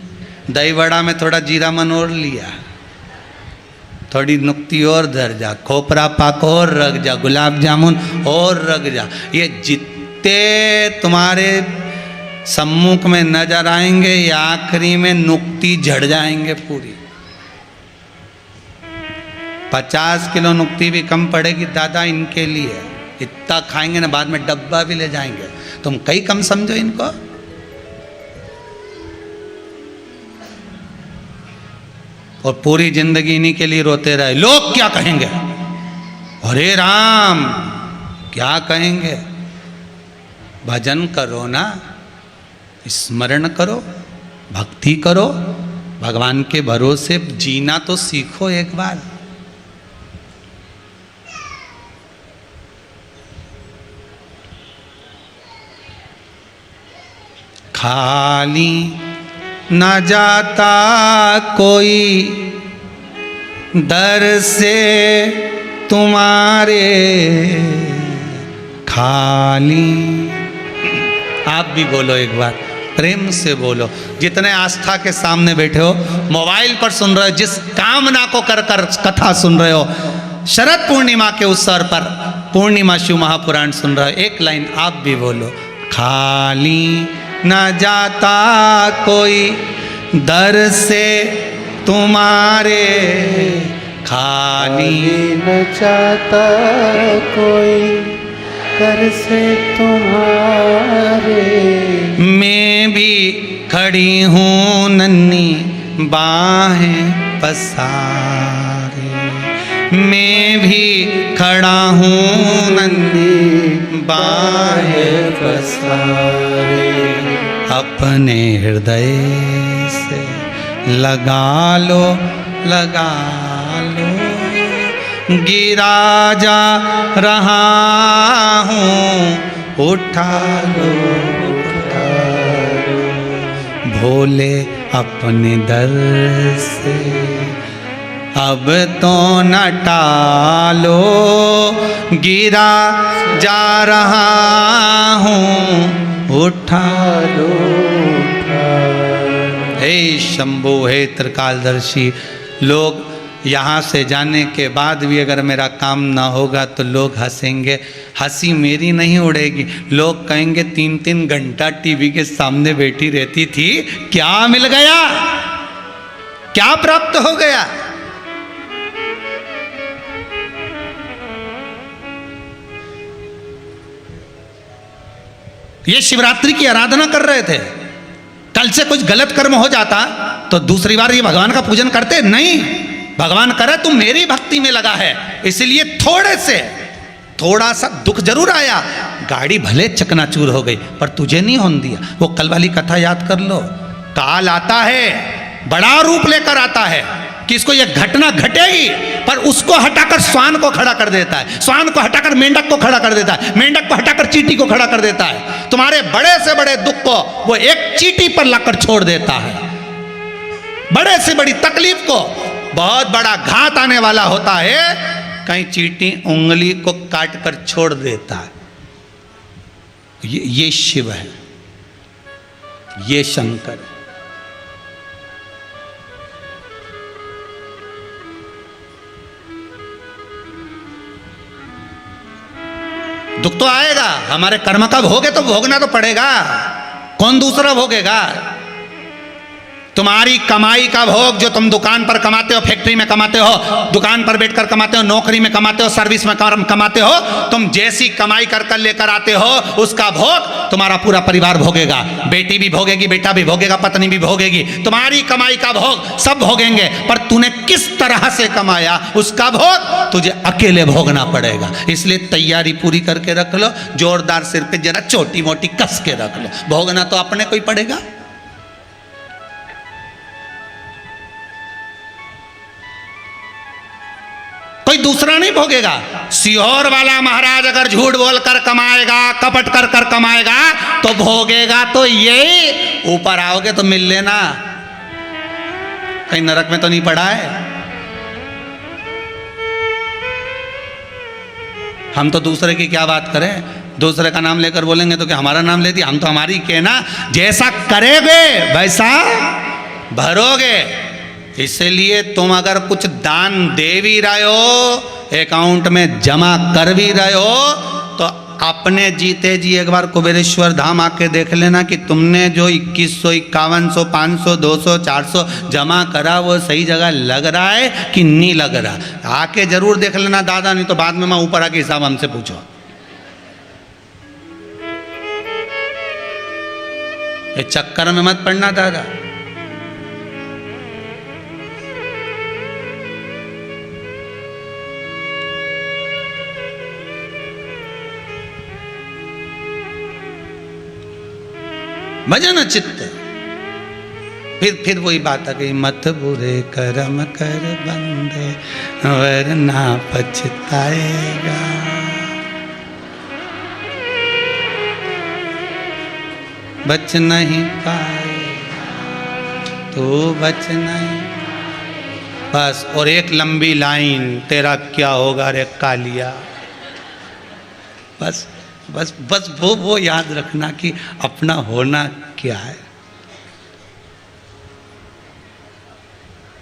दही वड़ा में थोड़ा जीरा मनोर लिया, थोड़ी नुक्ती और धर जा, खोपरा पाक और रख जा, गुलाब जामुन और रख जा। ये जितने तुम्हारे सम्मुख में नजर आएंगे या आखिरी में नुक्ती झड़ जाएंगे पूरी। 50 किलो नुक्ती भी कम पड़ेगी दादा इनके लिए, इतना खाएंगे ना, बाद में डब्बा भी ले जाएंगे। तुम कई कम समझो इनको। और पूरी जिंदगी इन्हीं के लिए रोते रहे, लोग क्या कहेंगे, अरे राम क्या कहेंगे। भजन करो ना, स्मरण करो, भक्ति करो, भगवान के भरोसे जीना तो सीखो एक बार। खाली न जाता कोई दर से तुम्हारे, खाली। आप भी बोलो एक बार, प्रेम से बोलो। जितने आस्था के सामने बैठे हो, मोबाइल पर सुन रहे हो, जिस कामना को कर कर कथा सुन रहे हो, शरद पूर्णिमा के अवसर पर पूर्णिमा शिव महापुराण सुन रहे हो, एक लाइन आप भी बोलो, खाली न जाता कोई दर से तुम्हारे, खाली न जाता कोई दर से तुम्हारे। मैं भी खड़ी हूँ नन्ही बाहें पसारे, मैं भी खड़ा हूँ नन्ही बाहें पसारे। अपने हृदय से लगा लो, लगा लो, गिरा जा रहा हूँ उठा लो, उठा लो। भोले अपने दर से अब तो न टालो, गिरा जा रहा हूँ उठा लो, उठा लो। हे शंभु, हे त्रिकालदर्शी, लोग यहाँ से जाने के बाद भी अगर मेरा काम ना होगा तो लोग हंसेंगे। हंसी मेरी नहीं उड़ेगी, लोग कहेंगे 3-3 घंटा टीवी के सामने बैठी रहती थी, क्या मिल गया, क्या प्राप्त हो गया। ये शिवरात्रि की आराधना कर रहे थे, कल से कुछ गलत कर्म हो जाता तो दूसरी बार ये भगवान का पूजन करते नहीं। भगवान करे तू मेरी भक्ति में लगा है, इसलिए थोड़ा सा दुख जरूर आया, गाड़ी भले चकनाचूर हो गई पर तुझे नहीं होने दिया। वो कल वाली कथा याद कर लो, काल आता है, बड़ा रूप लेकर आता है कि इसको ये घटना घटेगी, पर उसको हटाकर स्वान को खड़ा कर देता है, स्वान को हटाकर मेंढक को खड़ा कर देता है, मेंढक को हटाकर चींटी को खड़ा कर देता है। तुम्हारे बड़े से बड़े दुख को वो एक चींटी पर लाकर छोड़ देता है। बड़े से बड़ी तकलीफ को, बहुत बड़ा घात आने वाला होता है, कहीं चींटी उंगली को काट कर छोड़ देता है। ये शिव है, ये शंकर है। दुख तो आएगा, हमारे कर्म का भोग है तो भोगना तो पड़ेगा, कौन दूसरा भोगेगा। तुम्हारी कमाई का भोग जो तुम दुकान पर कमाते हो, फैक्ट्री में कमाते हो, दुकान पर बैठकर कमाते हो, नौकरी में कमाते हो, सर्विस में कमाते हो, तुम जैसी कमाई कर कर लेकर आते हो उसका भोग तुम्हारा पूरा परिवार भोगेगा। बेटी भी भोगेगी, बेटा भी भोगेगा, पत्नी भी भोगेगी, तुम्हारी कमाई का भोग सब भोगेंगे, पर तूने किस तरह से कमाया उसका भोग तुझे अकेले भोगना पड़ेगा। इसलिए तैयारी पूरी करके रख लो, जोरदार सिर पे जरा छोटी मोटी कस के रख लो, भोगना तो अपने को ही पड़ेगा। कोई दूसरा नहीं भोगेगा। सीहोर वाला महाराज अगर झूठ बोलकर कमाएगा, कपट कर कर कमाएगा तो भोगेगा तो यही। ऊपर आओगे तो मिल लेना, कहीं नरक में तो नहीं पड़ा है। हम तो दूसरे की क्या बात करें, दूसरे का नाम लेकर बोलेंगे तो क्या हमारा नाम ले दिया, हम तो हमारी के ना। जैसा करेगे वैसा भरोगे। इसलिए तुम अगर कुछ दान दे भी रहे हो, अकाउंट में जमा कर भी रहे हो, तो अपने जीते जी एक बार कुबेरेश्वर धाम आके देख लेना कि तुमने जो 2100, 5100, 500, 200, 400 जमा करा वो सही जगह लग रहा है कि नहीं लग रहा। आके जरूर देख लेना दादा, नहीं तो बाद में मैं ऊपर आके हिसाब हमसे पूछो। ये चक्कर में मत पड़ना दादा। भजन चित्त, फिर वही बात आ गई, मत बुरे कर्म कर बंदे वरना पछताएगा। बच नहीं पाएगा तो बच नहीं। बस, और एक लंबी लाइन, तेरा क्या होगा रे कालिया। बस बस बस वो याद रखना कि अपना होना क्या है।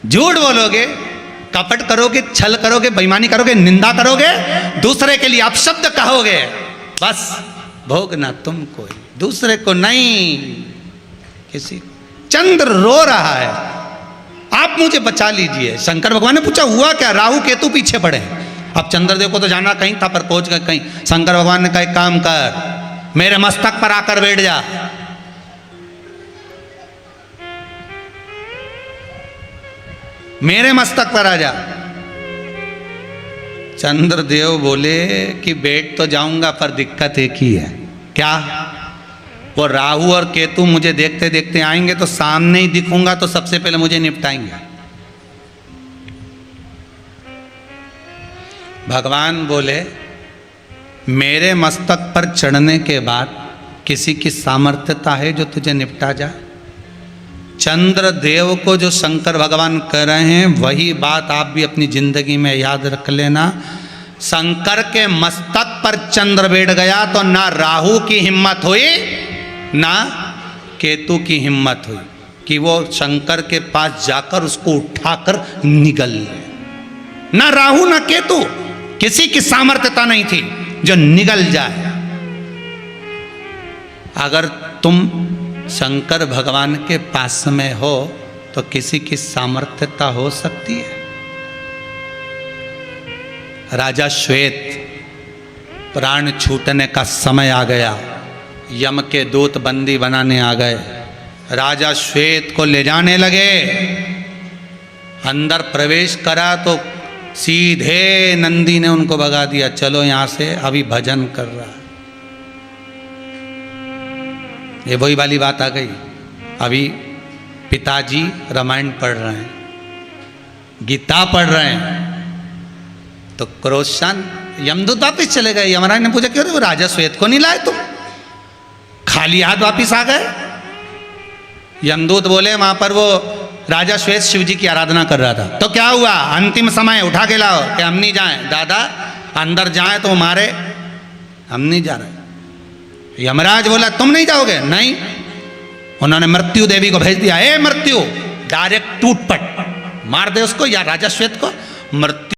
झूठ बोलोगे, कपट करोगे, छल करोगे, बेईमानी करोगे, निंदा करोगे, दूसरे के लिए अपशब्द कहोगे, बस भोगना तुमको ही, दूसरे को नहीं। किसी चंद्र रो रहा है, आप मुझे बचा लीजिए। शंकर भगवान ने पूछा हुआ क्या, राहु केतु पीछे पड़े। अब चंद्रदेव को तो जाना कहीं था, पर पहुंच गए कहीं। शंकर भगवान ने कहा एक काम कर, मेरे मस्तक पर आकर बैठ जा। मेरे मस्तक पर आ जा। चंद्रदेव बोले कि बैठ तो जाऊंगा, पर दिक्कत एक ही है। क्या? वो राहु और केतु मुझे देखते देखते आएंगे तो सामने ही दिखूंगा तो सबसे पहले मुझे निपटाएंगे। भगवान बोले मेरे मस्तक पर चढ़ने के बाद किसी की सामर्थ्यता है जो तुझे निपटा जाए? चंद्रदेव को जो शंकर भगवान कर रहे हैं वही बात आप भी अपनी जिंदगी में याद रख लेना। शंकर के मस्तक पर चंद्र बैठ गया तो ना राहु की हिम्मत हुई ना केतु की हिम्मत हुई कि वो शंकर के पास जाकर उसको उठाकर निगल ले। ना राहु ना केतु, किसी की सामर्थ्यता नहीं थी जो निगल जाए। अगर तुम शंकर भगवान के पास में हो तो किसी की सामर्थ्यता हो सकती है? राजा श्वेत, प्राण छूटने का समय आ गया, यम के दूत बंदी बनाने आ गए, राजा श्वेत को ले जाने लगे। अंदर प्रवेश करा तो सीधे नंदी ने उनको भगा दिया, चलो यहां से, अभी भजन कर रहा। ये वही वाली बात आ गई। अभी पिताजी रामायण पढ़ रहे हैं, गीता पढ़ रहे हैं, तो क्रोशान यमदूत वापिस चले गए। यमराज ने पूछा क्यों रे, वो राजा श्वेत को नहीं लाए तुम, खाली हाथ वापिस आ गए? यमदूत बोले वहां पर वो राजा श्वेत शिव जी की आराधना कर रहा था। तो क्या हुआ, अंतिम समय उठा के लाओ कि हम नहीं जाएं। दादा अंदर जाए तो मारे, हम नहीं जा रहे। यमराज बोला तुम नहीं जाओगे? नहीं। उन्होंने मृत्यु देवी को भेज दिया, ए मृत्यु, डायरेक्ट टूट पट मार दे उसको या राजा श्वेत को। मृत्यु